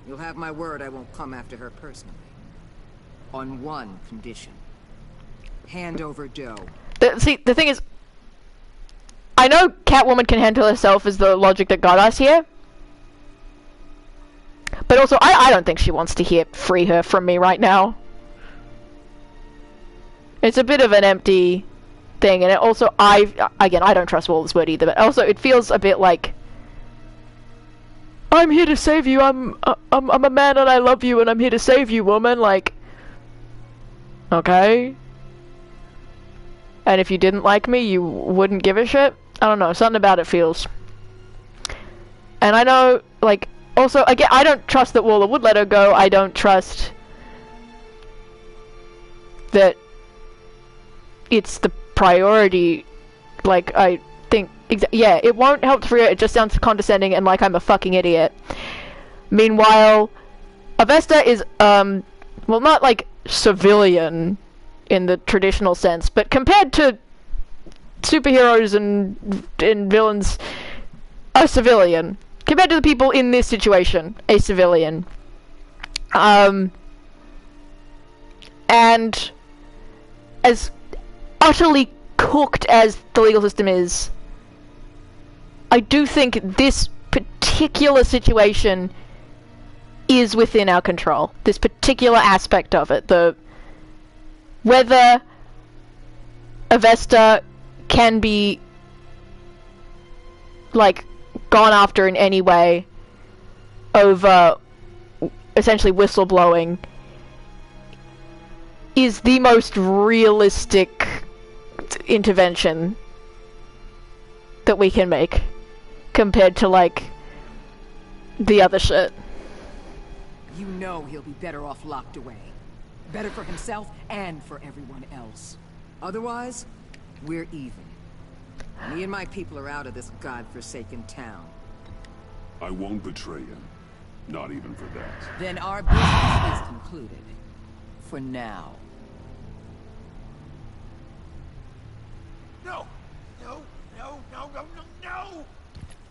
You'll have my word I won't come after her personally. On one condition. Hand over Doe. See, the thing is, I know Catwoman can handle herself is the logic that got us here. But also, I don't think she wants to free her from me right now. It's a bit of an empty thing, and it also, again, I don't trust Wallace Word either, but also it feels a bit like, I'm here to save you, I'm a man and I love you and I'm here to save you, woman, like, okay. And if you didn't like me, you wouldn't give a shit? I don't know, something about it feels. And I know, like, also, again, I don't trust that Waller would let her go. I don't trust that it's the priority. Like, I think, yeah, it won't help to free her. It just sounds condescending and like I'm a fucking idiot. Meanwhile, Avesta is, well, not like civilian in the traditional sense, but compared to superheroes and villains, a civilian. Compared to the people in this situation, a civilian. And as utterly cooked as the legal system is, I do think this particular situation is within our control. This particular aspect of it. Whether Avesta can be, like, gone after in any way over essentially whistleblowing is the most realistic intervention that we can make compared to, like, the other shit. You know he'll be better off locked away. Better for himself and for everyone else. Otherwise, we're even. Me and my people are out of this godforsaken town. I won't betray him. Not even for that. Then our business is concluded. For now. No! No! No! No! No! No! No!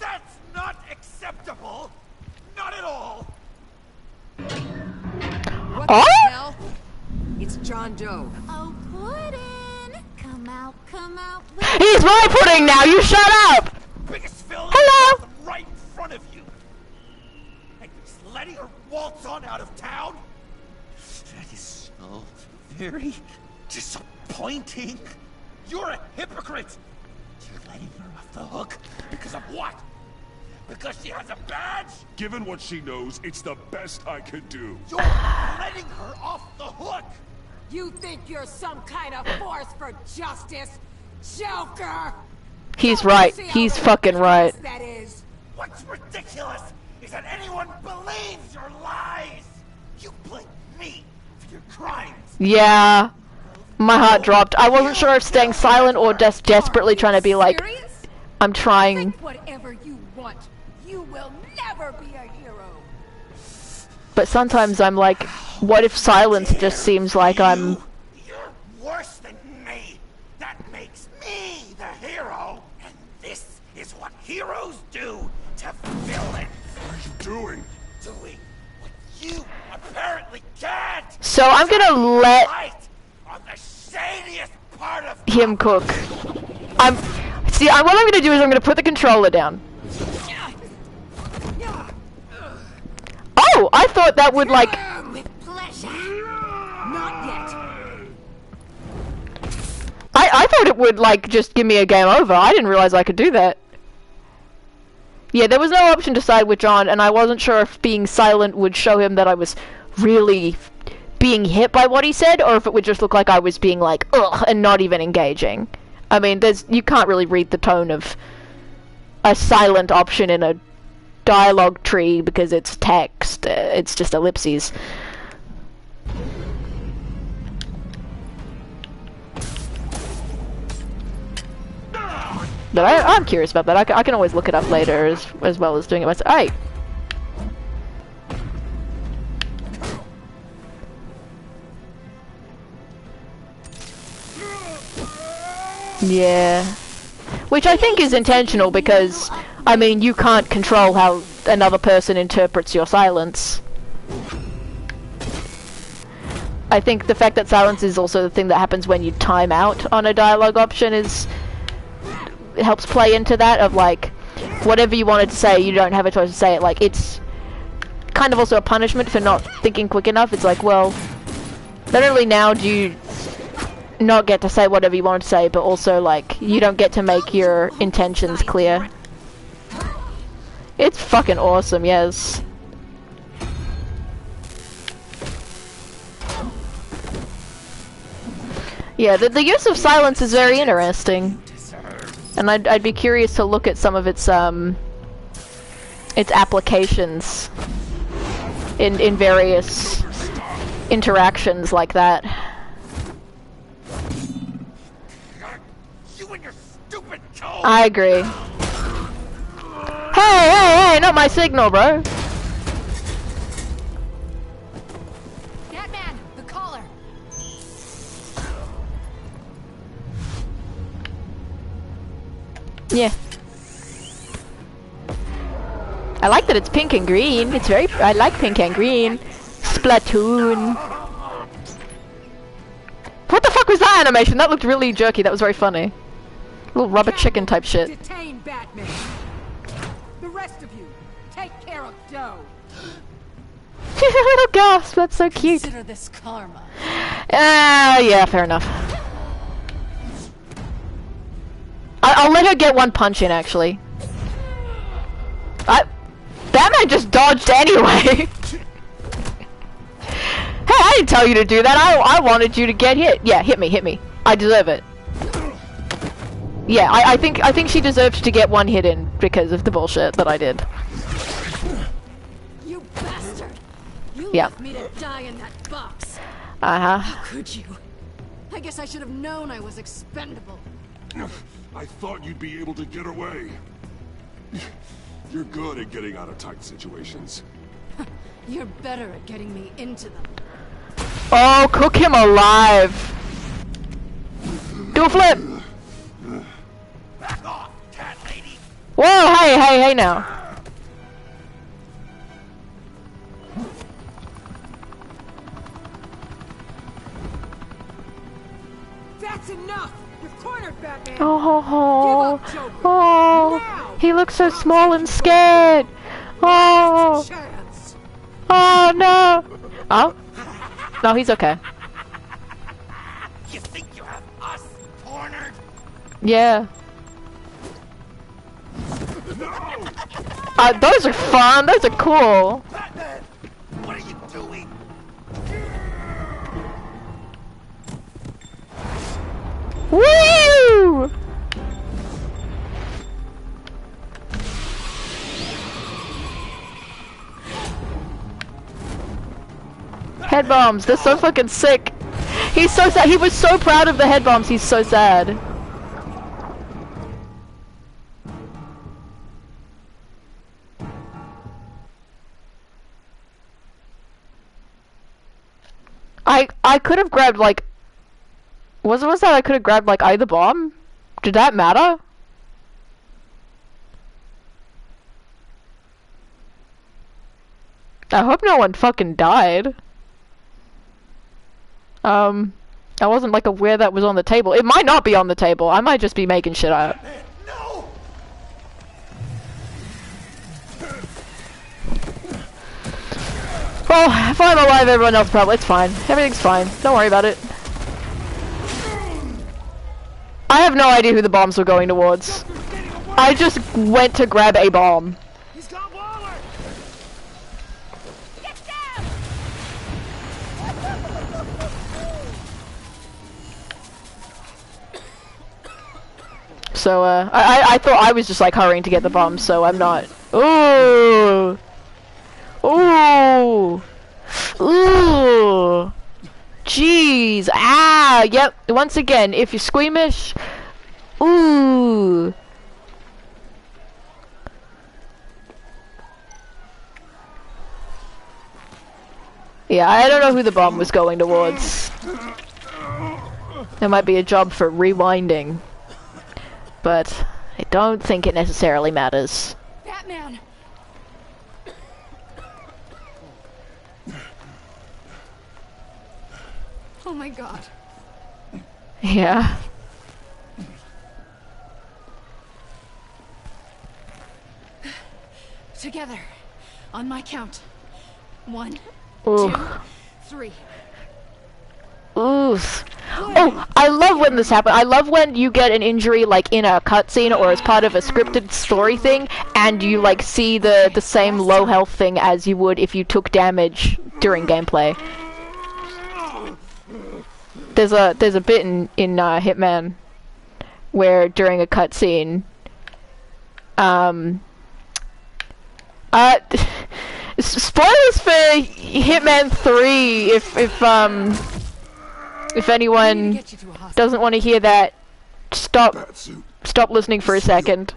That's not acceptable! Not at all! What the hell? It's John Doe. Oh, Puddin'! Come out, come out. He's my pudding now, you shut up! Biggest villain Hello? right in front of you! And you're just letting her waltz on out of town? That is so very disappointing. You're a hypocrite! You're letting her off the hook because of what? Because she has a badge? Given what she knows, it's the best I can do. You're letting her off the hook! You think you're some kind of force for justice, Joker? He's right. He's fucking right. That is. What's ridiculous is that anyone believes your lies! You blame me for your crimes! Yeah. My heart dropped. I wasn't sure if staying silent or just desperately trying to be like, I'm trying. Think whatever you want. You will never be a hero. But sometimes I'm like, what if silence just seems like I'm... You're worse than me! That makes me the hero! And this is what heroes do to villains! What are you doing? Doing what you apparently can't! So I'm gonna let Light on the shadiest part of him cook. What I'm gonna do is I'm gonna put the controller down. Oh, I thought that would like... With pleasure. Not yet. I thought it would like just give me a game over. I didn't realize I could do that. Yeah, there was no option to side with John, and I wasn't sure if being silent would show him that I was really being hit by what he said, or if it would just look like I was being like, ugh, and not even engaging. I mean, you can't really read the tone of a silent option in a dialogue tree because it's text. It's just ellipses. But I'm curious about that. I can always look it up later as well as doing it myself. Hey! Yeah. Which I think is intentional because, I mean, you can't control how another person interprets your silence. I think the fact that silence is also the thing that happens when you time out on a dialogue option it helps play into that of like, whatever you wanted to say, you don't have a choice to say it. Like, it's kind of also a punishment for not thinking quick enough. It's like, well, not only now do you not get to say whatever you want to say, but also like, you don't get to make your intentions clear. It's fucking awesome, yes. Yeah, the use of silence is very interesting, and I'd be curious to look at some of its applications in various interactions like that. You and your stupid code. I agree. Hey, not my signal, bro. Batman, the collar. Yeah. I like that it's pink and green. It's very. I like pink and green. Splatoon. What the fuck was that animation? That looked really jerky. That was very funny. Little rubber chicken type shit. Detain Batman. The rest of you, take care of Doe. Little gasp. That's so cute. Consider this karma. Yeah, fair enough. I'll let her get one punch in, actually. Batman just dodged anyway. Hey, I didn't tell you to do that. I wanted you to get hit. Yeah, hit me. I deserve it. Yeah, I think she deserves to get one hit in because of the bullshit that I did. You bastard! You Yeah. left me to die in that box. Uh-huh. How could you? I guess I should have known I was expendable. I thought you'd be able to get away. You're good at getting out of tight situations. You're better at getting me into them. Oh, cook him alive. Do a flip. Back off, cat lady. Whoa, hey now. That's enough. You've cornered Batman. Oh, Give up, Joker. oh, Now. he looks so small and scared. Oh, Chance. oh no. Oh, no, he's okay. You think you have us cornered? Yeah. Those are fun. Those are cool. Batman, what are you doing? Woo! Head bombs, they're so fucking sick. He's so sad. He was so proud of the head bombs. He's so sad. I could have grabbed like. Was that I could have grabbed like either bomb? Did that matter? I hope no one fucking died. I wasn't like aware that was on the table. It might not be on the table. I might just be making shit up. No! Well, if I'm alive, everyone else probably. It's fine. Everything's fine. Don't worry about it. I have no idea who the bombs were going towards. I just went to grab a bomb. He's got Waller. Get down! So, I thought I was just like hurrying to get the bombs, so I'm not. Ooh! Ooh! Ooh! Jeez! Ah! Yep. Once again, if you're squeamish, ooh! Yeah, I don't know who the bomb was going towards. There might be a job for rewinding. But I don't think it necessarily matters. Batman! Oh my god. Yeah. Together. On my count. 1, Ooh. 2, 3. Oof. Oh, I love when this happens. I love when you get an injury like in a cutscene or as part of a scripted story thing, and you like see the same low health thing as you would if you took damage during gameplay. There's a bit in Hitman where during a cutscene, spoilers for Hitman 3 if anyone doesn't want to hear that, stop listening for a second.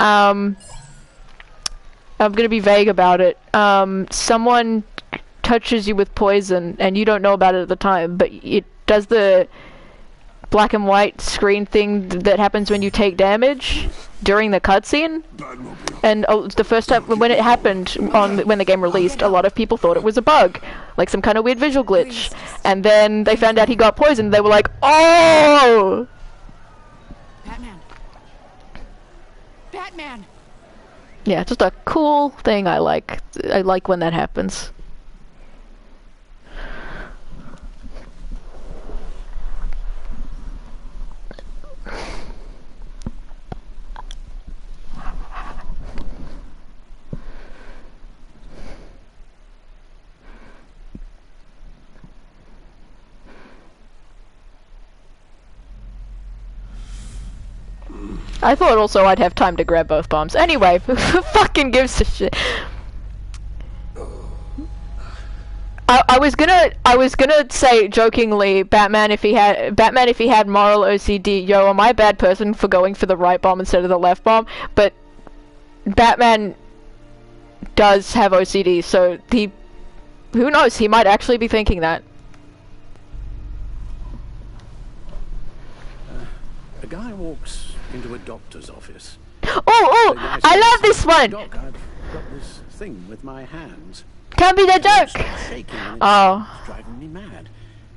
I'm gonna be vague about it. Someone touches you with poison and you don't know about it at the time, but it does the black and white screen thing that happens when you take damage during the cutscene. And the first time when it happened when the game released, a lot of people thought it was a bug, like some kind of weird visual glitch. And then they found out he got poisoned. They were like, "Oh!" Batman. Batman. Yeah, just a cool thing I like. I like when that happens. I thought also I'd have time to grab both bombs. Anyway, who fucking gives a shit? I was gonna say jokingly, Batman if he had moral OCD, yo, am I a bad person for going for the right bomb instead of the left bomb? But Batman does have OCD, so who knows, he might actually be thinking that. A guy walks into a doctor's office. Oh, I love this one! Doc, I've got this thing with my hands. Can't be the joke! Shaking and it's driving me mad.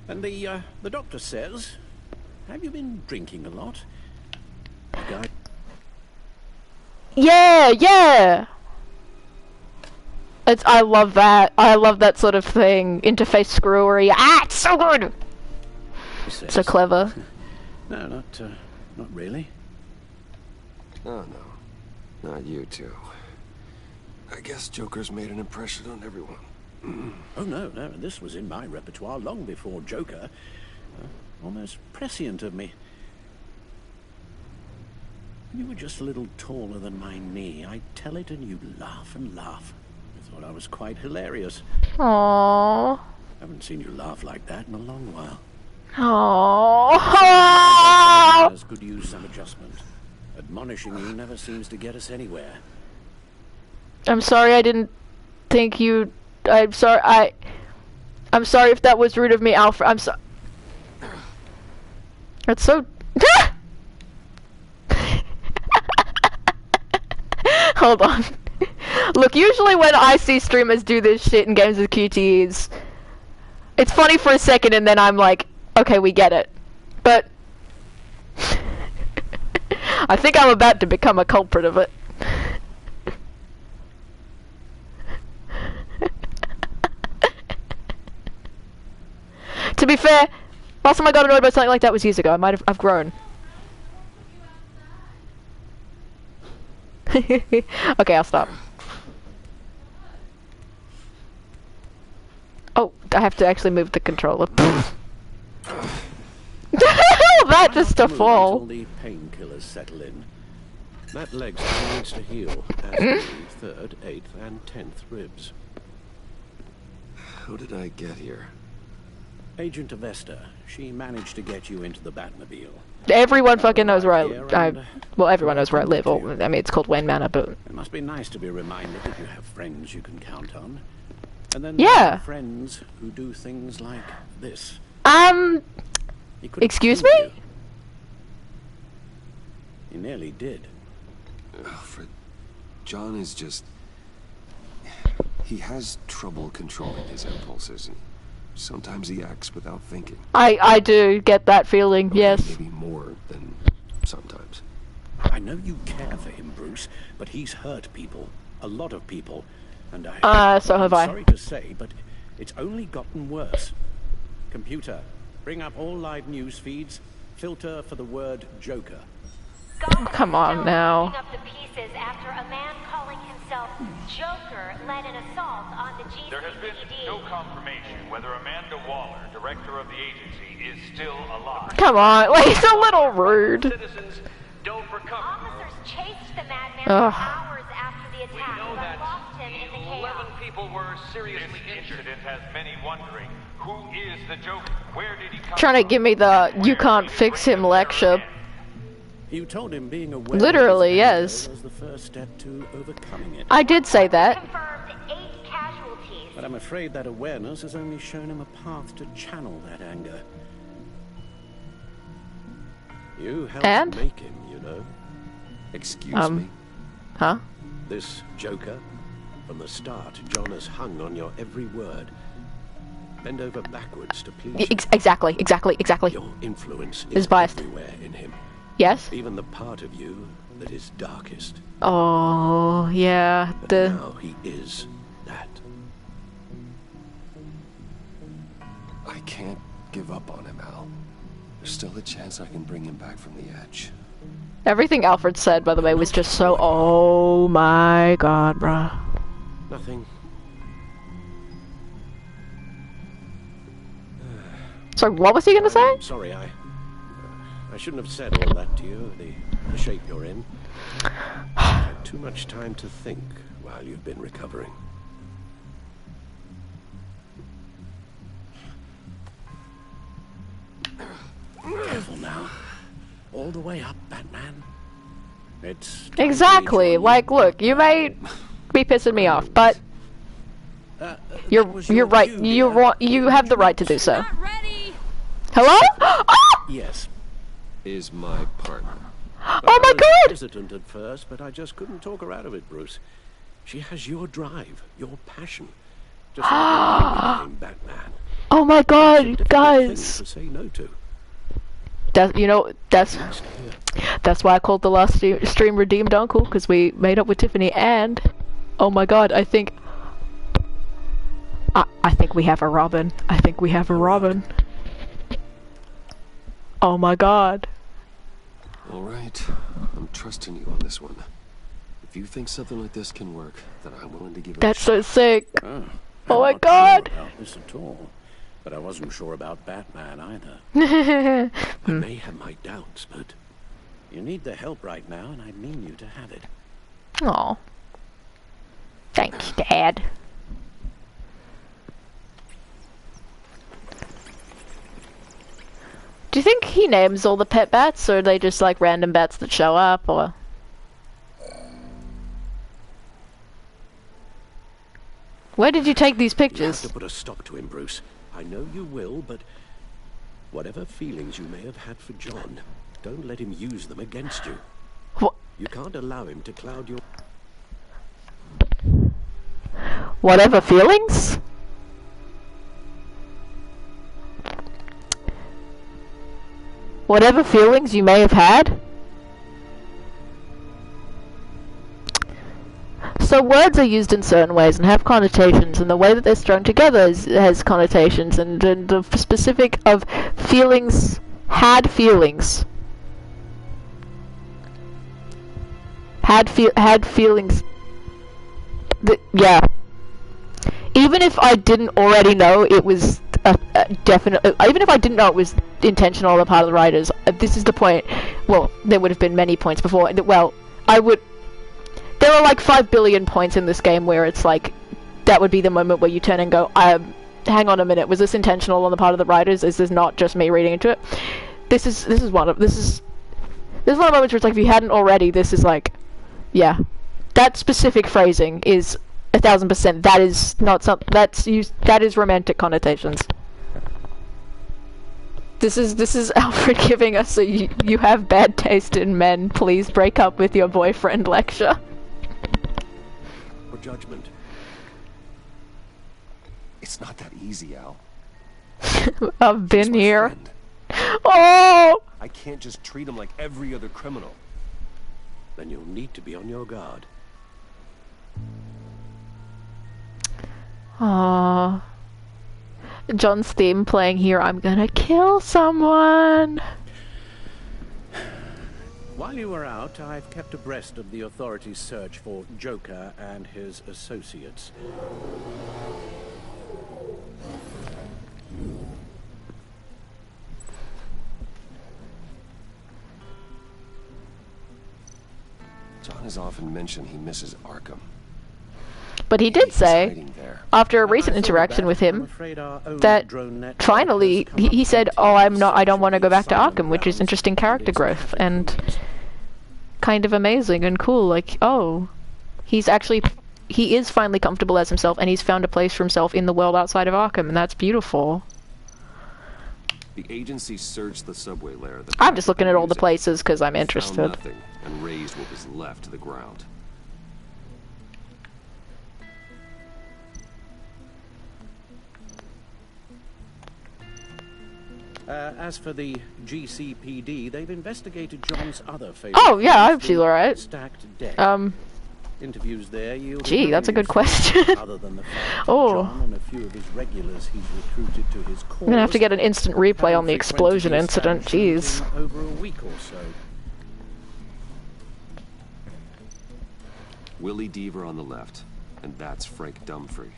And the doctor says, "Have you been drinking a lot?" The guy... Yeah! I love that. I love that sort of thing. Interface screwery. It's so good! Says, so clever. No, not really. Oh, no. Not you two. I guess Joker's made an impression on everyone. Oh, no, this was in my repertoire long before Joker. Almost prescient of me. You were just a little taller than my knee. I'd tell it and you'd laugh and laugh. I thought I was quite hilarious. Aww. Haven't seen you laugh like that in a long while. Aww. As could use some adjustment. Admonishing you never seems to get us anywhere. I'm sorry I didn't think you... I'm sorry if that was rude of me, Alfred. I'm sorry. That's so... Hold on. Look, usually when I see streamers do this shit in games with QTEs, it's funny for a second and then I'm like, okay, we get it. But... I think I'm about to become a culprit of it. To be fair, last time I got annoyed about something like that was years ago. I've grown. Okay, I'll stop. Oh, I have to actually move the controller. That just a fall. Until the painkillers settle in. That leg still needs to heal, as do the 3rd, 8th, and 10th ribs. How did I get here? Agent Avesta, she managed to get you into the Batmobile. Everyone fucking knows where well, everyone knows where I live. Or, I mean, it's called Wayne Manor, but... It must be nice to be reminded that you have friends you can count on. And then there Yeah. are friends who do things like this. He could have Excuse killed me? you. He nearly did. Alfred, John is just... He has trouble controlling his impulses, and sometimes he acts without thinking. I do get that feeling, yes. Maybe more than sometimes. I know you care for him, Bruce, but he's hurt people. A lot of people. And So have I'm I. sorry to say, but it's only gotten worse. Computer, bring up all live news feeds. Filter for the word Joker. Come on now. Up the pieces after a man calling himself Joker led an assault on the GCPD. There has been no confirmation whether Amanda Waller, director of the agency, is still alive. Come on, like, it's a little rude. Citizens don't recover. Officers chased the madman Ugh. for hours after the attack, know but that lost him in the 11 chaos. people were seriously injured. It has many wondering, who is the Joker? Where did he come Trying to from? give me the "you can't fix him" lecture. You told him being aware Literally, of his anger yes. was the first step to overcoming it. I did say that. Confirmed 8 casualties. But I'm afraid that awareness has only shown him a path to channel that anger. You helped And? make him, you know. Excuse me? Huh? This Joker, from the start, John has hung on your every word. Bend over backwards to please you. Exactly. Your influence Is is biased. everywhere in him. Yes? Even the part of you that is darkest. Oh, yeah, But the... now he is that. I can't give up on him, Al. There's still a chance I can bring him back from the edge. Everything Alfred said, by the way, was just so... Oh my god, bruh. Nothing. So, what was he gonna say? Sorry, I shouldn't have said all that to you, the shape you're in. I've had too much time to think while you've been recovering. Careful now. All the way up, Batman. It's Exactly. Like, look, you may be pissing me off, but you're right. You have the right to do so. Hello? Oh! Yes. Is my partner. Oh my I was god! hesitant at first, but I just couldn't talk her out of it, Bruce. She has your drive, your passion. Just like you became Batman. Oh my It's a god, difficult guys. thing to say no to. That's why I called the last stream Redeemed Uncle, because we made up with Tiffany, and oh my god, I think we have a Robin. I think we have a Robin. Oh my god. All right. I'm trusting you on this one. If you think something like this can work, then I'm willing to give it That's a so sick. I'm Oh my not god. sure about this at all, but I wasn't sure about Batman either. I may have my doubts, but you need the help right now, and I mean you to have it. Aw. Thanks, Dad. Do you think he names all the pet bats, or are they just like random bats that show up, or? Where did you take these You pictures? have to put a stop to him, Bruce. I know you will, but whatever feelings you may have had for John, don't let him use them against you. What? You can't allow him to cloud your... Whatever feelings? Whatever feelings you may have had? So words are used in certain ways and have connotations, and the way that they're strung together has connotations, and the specific of feelings, had feelings. Had feelings. Yeah. Even if I didn't already know it was definite, even if I didn't know it was intentional on the part of the writers, this is the point. Well, there would have been many points before. Well, there are like 5 billion points in this game where it's like, that would be the moment where you turn and go, hang on a minute, was this intentional on the part of the writers? Is this not just me reading into it? This is one of the moments where it's like, if you hadn't already, this is like, yeah. That specific phrasing is 1000%. That is not something that is romantic connotations. This is Alfred giving us a you have bad taste in men, please break up with your boyfriend lecture. For judgment. It's not that easy, Al. I've been here. Friend. Oh! I can't just treat him like every other criminal. Then you'll need to be on your guard. Aww. John's theme playing here, I'm gonna kill someone. While you were out, I've kept abreast of the authorities' search for Joker and his associates. John has often mentioned he misses Arkham. But he did say, after a recent interaction with him, that finally he said, "Oh, I don't want to go back to Arkham," which is interesting character growth and kind of amazing and cool. Like, oh, he is finally comfortable as himself, and he's found a place for himself in the world outside of Arkham, and that's beautiful. The agency searched the subway layer. I'm just looking at all the places because I'm Found interested. nothing and raised what was left to the ground. As for the GCPD, they've investigated John's other favorite. Oh yeah, I hope she's alright. Stacked deck. Interviews there. Gee, that's a good question. Other than the fact Oh. John and a few of his regulars he's recruited to his cause. I'm gonna have to get an instant replay on the explosion incident. Jeez. Over a week or so. Willie Deaver on the left, and that's Frank Dumfrey.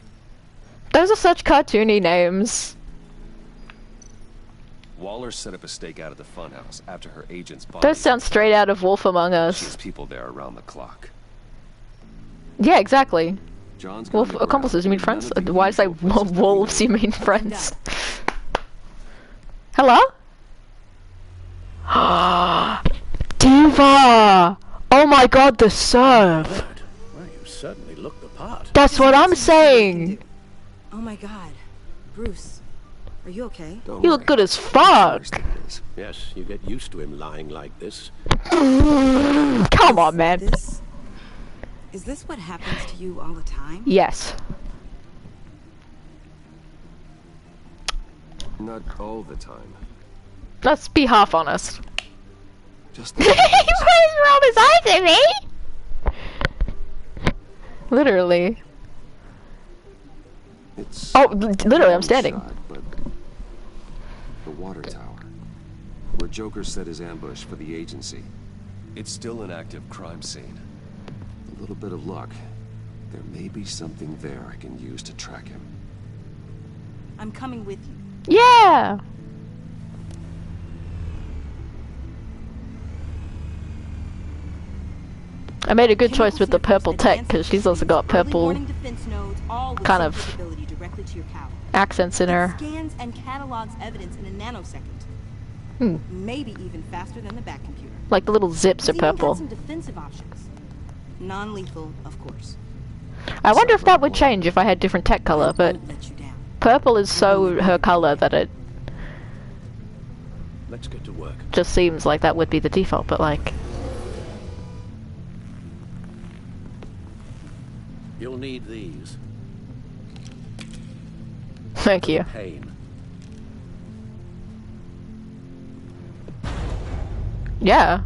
Those are such cartoony names. Waller set up a stakeout at the funhouse after her agent's body. Those sound straight out of Wolf Among She Us. has people there around the clock. Yeah, exactly. John's Wolf accomplices, you mean friends? Why did I say wolves, you mean friends? Hello? Diva! Oh my god, the serve! Well, you certainly look the part. That's what I'm saying! Oh my god. Bruce, are you okay? You look good as fuck! Yes, you get used to him lying like this. Come on, man. Is this what happens to you all the time? Yes. Not all the time. Let's be half honest. Just He put his roll his eyes at me! Literally. It's oh, literally, I'm standing. Shot, but the water tower, where Joker set his ambush for the agency. It's still an active crime scene. A little bit of luck, there may be something there I can use to track him. I'm coming with you. Yeah! I made a good choice with the purple tech, because she's also got purple kind of accents in her. Scans and catalogs evidence in a nanosecond. Maybe even faster than the back computer. Like the little zips are purple. Some defensive options. Non-lethal, of course. I wonder if that would change if I had different tech color, but purple is so her color that it Let's get to work. just seems like that would be the default, but like... You'll need these. Thank you. Pain. Yeah.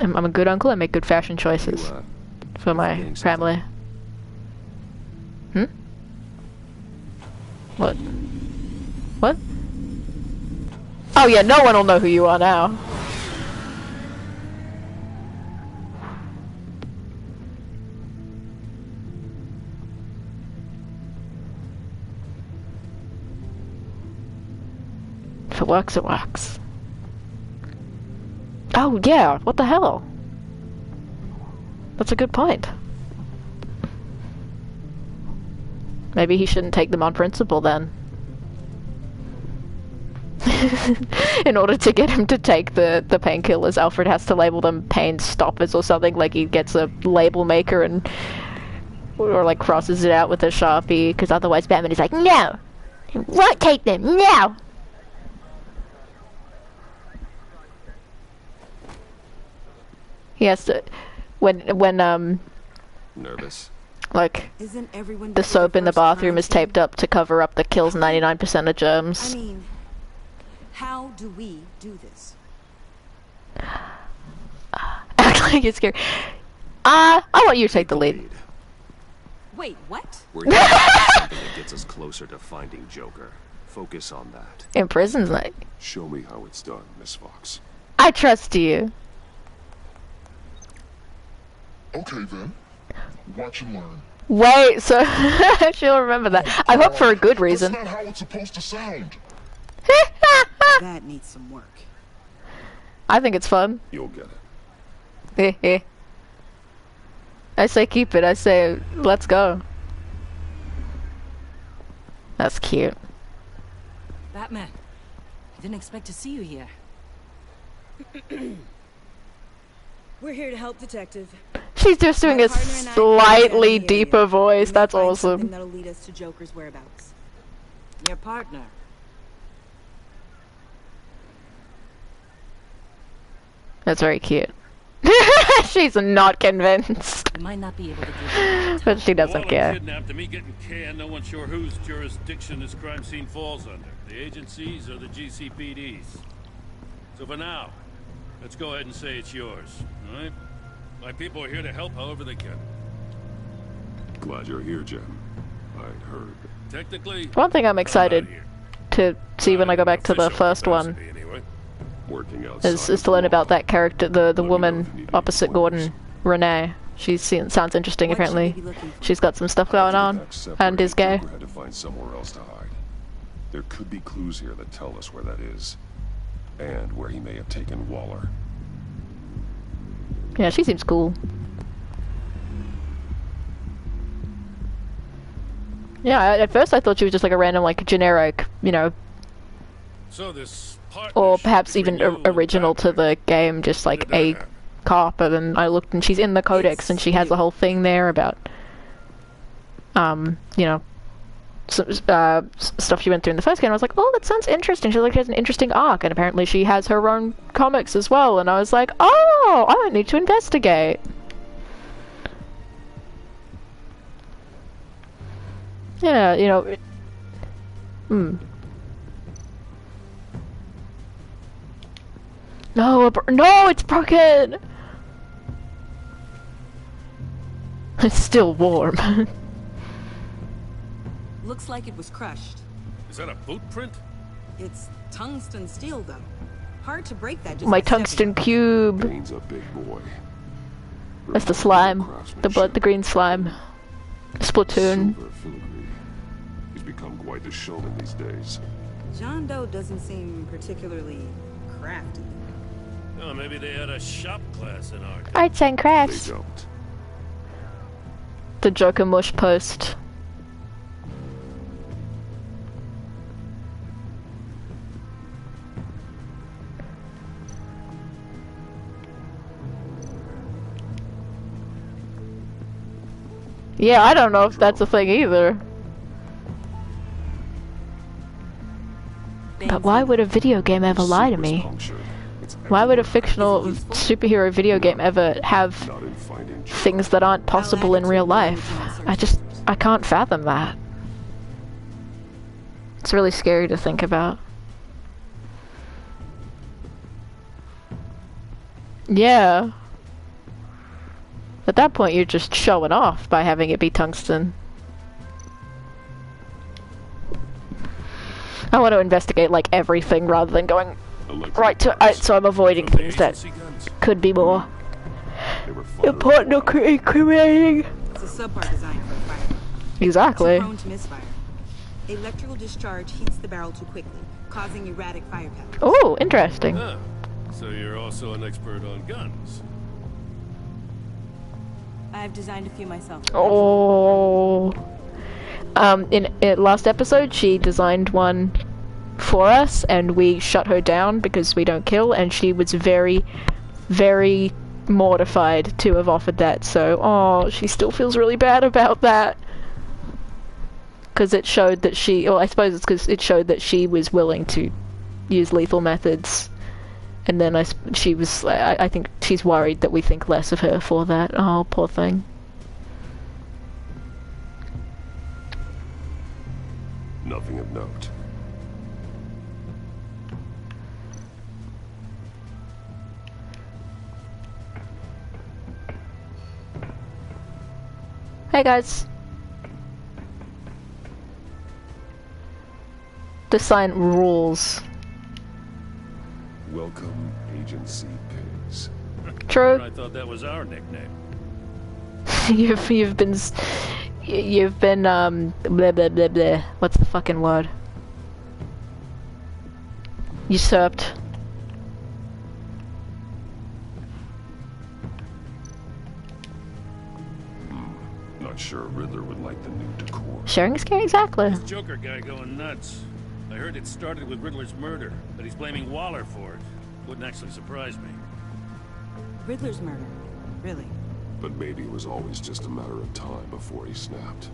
I'm a good uncle, I make good fashion choices. For my family. Hmm? What? What? Oh yeah, no one will know who you are now. If it works, it works. Oh yeah, what the hell? That's a good point. Maybe he shouldn't take them on principle then. In order to get him to take the painkillers, Alfred has to label them pain stoppers or something. Like he gets a label maker and or like crosses it out with a Sharpie, because otherwise Batman is like, no, he won't take them, no. He has to when Nervous? like Isn't everyone the soap in the bathroom is taped up to cover up that kills 99% of germs. I mean, how do we do this? Act like you're scared. I want you to take the lead. Wait, what? We're doing something that gets us closer to finding Joker. Focus on that. In prison's like, Show me how it's done, Miss Fox. I trust you. Okay then. Watch and learn. Wait, so she'll remember that. I hope for a good reason. That's not how it's supposed to sound. That needs some work. I think it's fun. You'll get it. I say keep it. I say let's go. That's cute. Batman, I didn't expect to see you here. We're here to help, Detective. She's just doing a slightly deeper voice. That's awesome. That'll lead us to Joker's whereabouts. Your partner. That's very cute. She's not convinced. We might not be able to give you But she doesn't Waller care. kidnapped him. He getting canned. No one's sure whose jurisdiction this crime scene falls under. The agencies or the GCPD's. So for now, let's go ahead and say it's yours. All right? My people are here to help however they can. Glad you're here, Jim. I'd heard. Technically, One thing I'm excited to see when I go back to the first one Working out is to learn about that character, the woman opposite Gordon, Renee. Sounds interesting. Apparently, she's got some stuff going on and is gay. Joker had to find somewhere else to hide. There could be clues here that tell us where that is, and where he may have taken Waller. Yeah, she seems cool. Yeah, at first I thought she was just like a random, like, generic, you know, so this or perhaps even original to the game, just like a cop. But then I looked and she's in the Codex and she has a whole thing there about, you know, stuff she went through in the first game. I was like, oh, that sounds interesting. She has an interesting arc, and apparently she has her own comics as well. And I was like, oh, I don't need to investigate. Yeah, you know. No, no, it's broken. It's still warm. Looks like it was crushed. Is that a boot print? It's tungsten steel, though. Hard to break that. Just My tungsten cube. Bane's a big boy. That's the slime. The green slime. Splatoon. Silver filigree. He's become quite the showman these days. John Doe doesn't seem particularly crafty. Oh, maybe they had a shop class in art. Arts and crafts. They don't. The Joker mush post. Yeah, I don't know if that's a thing either. But why would a video game ever lie to me? Why would a fictional superhero video game ever have things that aren't possible in real life? I can't fathom that. It's really scary to think about. Yeah. At that point, you're just showing off by having it be tungsten. I want to investigate, like, everything rather than going right to... so I'm avoiding things that could be more important or incriminating. It's a subpart designed for a fire. Exactly. Too prone to misfire. Electrical discharge heats the barrel too quickly, causing erratic firepower. Oh, interesting. Ah, so you're also an expert on guns. I've designed a few myself. Oh. In last episode, she designed one for us, and we shut her down because we don't kill, and she was very, very mortified to have offered that. So, oh, she still feels really bad about that. Because it showed that she, well, I suppose it's because it showed that she was willing to use lethal methods. And then I think she's worried that we think less of her for that. Oh, poor thing. Nothing of note. Hey guys. The sign rules. Welcome, Agency Pigs. True. I thought that was our nickname. you've been blah blah blah blah. What's the fucking word? Usurped. Not sure Riddler would like the new decor. Sharing is caring, exactly. This Joker guy going nuts. I heard it started with Riddler's murder, but he's blaming Waller for it. Wouldn't actually surprise me. Riddler's murder? Really? But maybe it was always just a matter of time before he snapped.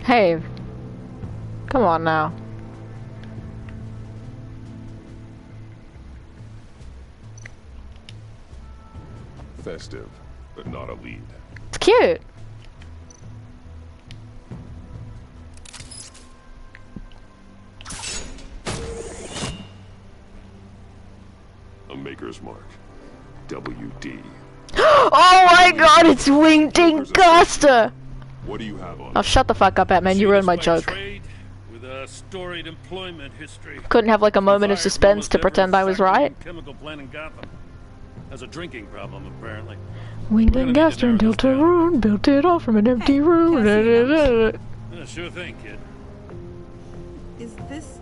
Hey. Come on now. Festive, but not a lead. It's cute. A Maker's Mark. WD. Oh my god, it's Winged Guster! What do you have on? Oh, shut the fuck up, Batman. You ruined my joke. With a storied employment history. Couldn't have like a moment of suspense to pretend I was right. Chemical plant in Gotham. Has a drinking problem, apparently. Winged Guster and Deltarune built it all from an empty room. Yeah, sure thing, kid. Is this...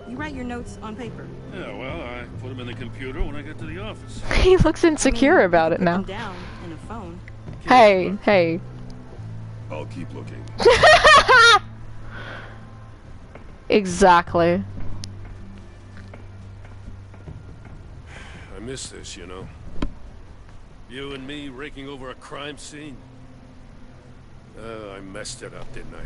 You write your notes on paper? Yeah, well, I put them in the computer when I get to the office. He looks insecure about it now. Down in a phone. Hey, hey. I'll keep looking. Exactly. I miss this, you know. You and me raking over a crime scene. I messed it up, didn't I?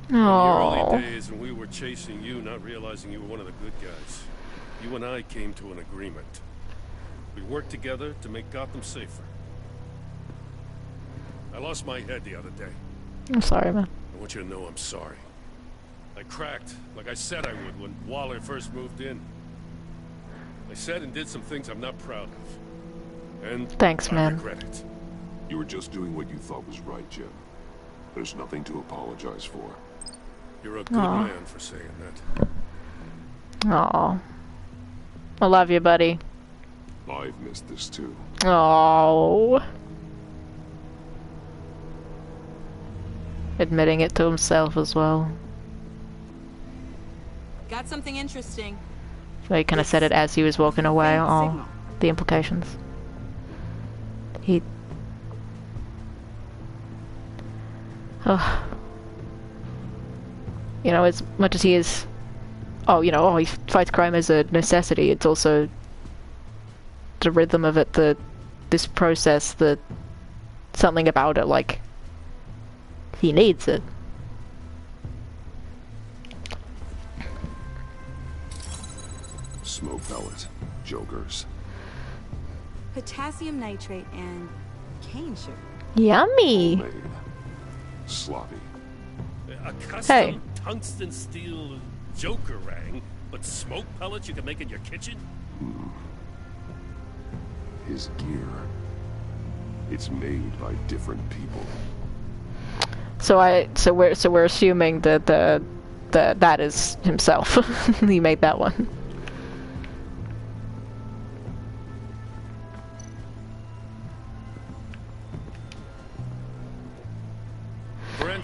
In the early days when we were chasing you, not realizing you were one of the good guys, you and I came to an agreement. We worked together to make Gotham safer. I lost my head the other day. I'm sorry, man. I want you to know I'm sorry. I cracked, like I said I would when Waller first moved in. I said and did some things I'm not proud of. And thanks, I man. regret it. You were just doing what you thought was right, Jim. There's nothing to apologize for. You're a good man for saying that. Aw. I love you, buddy. I've missed this too. Oh. Admitting it to himself as well. Got something interesting. So he kind of said it as he was walking away. Oh, the implications. He... Oh. You know, as much as he is... Oh, you know, oh, he fights crime as a necessity. It's also the rhythm of it, this process, something about it, like, he needs it. Smoke pellet. Jokers. Potassium nitrate and cane sugar. Yummy! Homemade. Sloppy. A custom tungsten steel Joker rang, but smoke pellets you can make in your kitchen? His gear. It's made by different people. So we're assuming that that is himself. He made that one.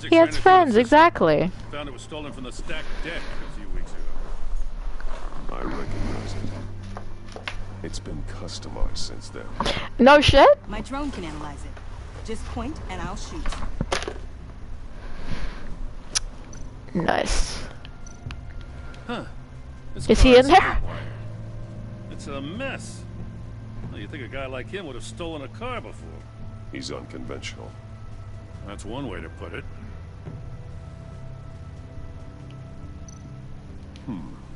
He has friends, exactly. Found it was stolen from the stacked deck a few weeks ago. I recognize it. It's been customized since then. No shit? My drone can analyze it. Just point and I'll shoot. Nice. Huh. This Is he car's in there? haywire. It's a mess. Well, you think a guy like him would have stolen a car before? He's unconventional. That's one way to put it.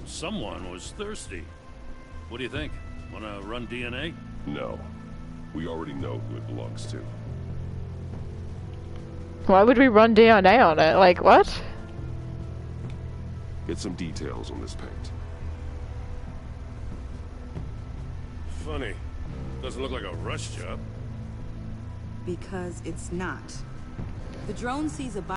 Someone was thirsty. What do you think? Wanna run DNA? No. We already know who it belongs to. Why would we run DNA on it? Like, what? Get some details on this paint. Funny. Doesn't look like a rush job. Because it's not. The drone sees a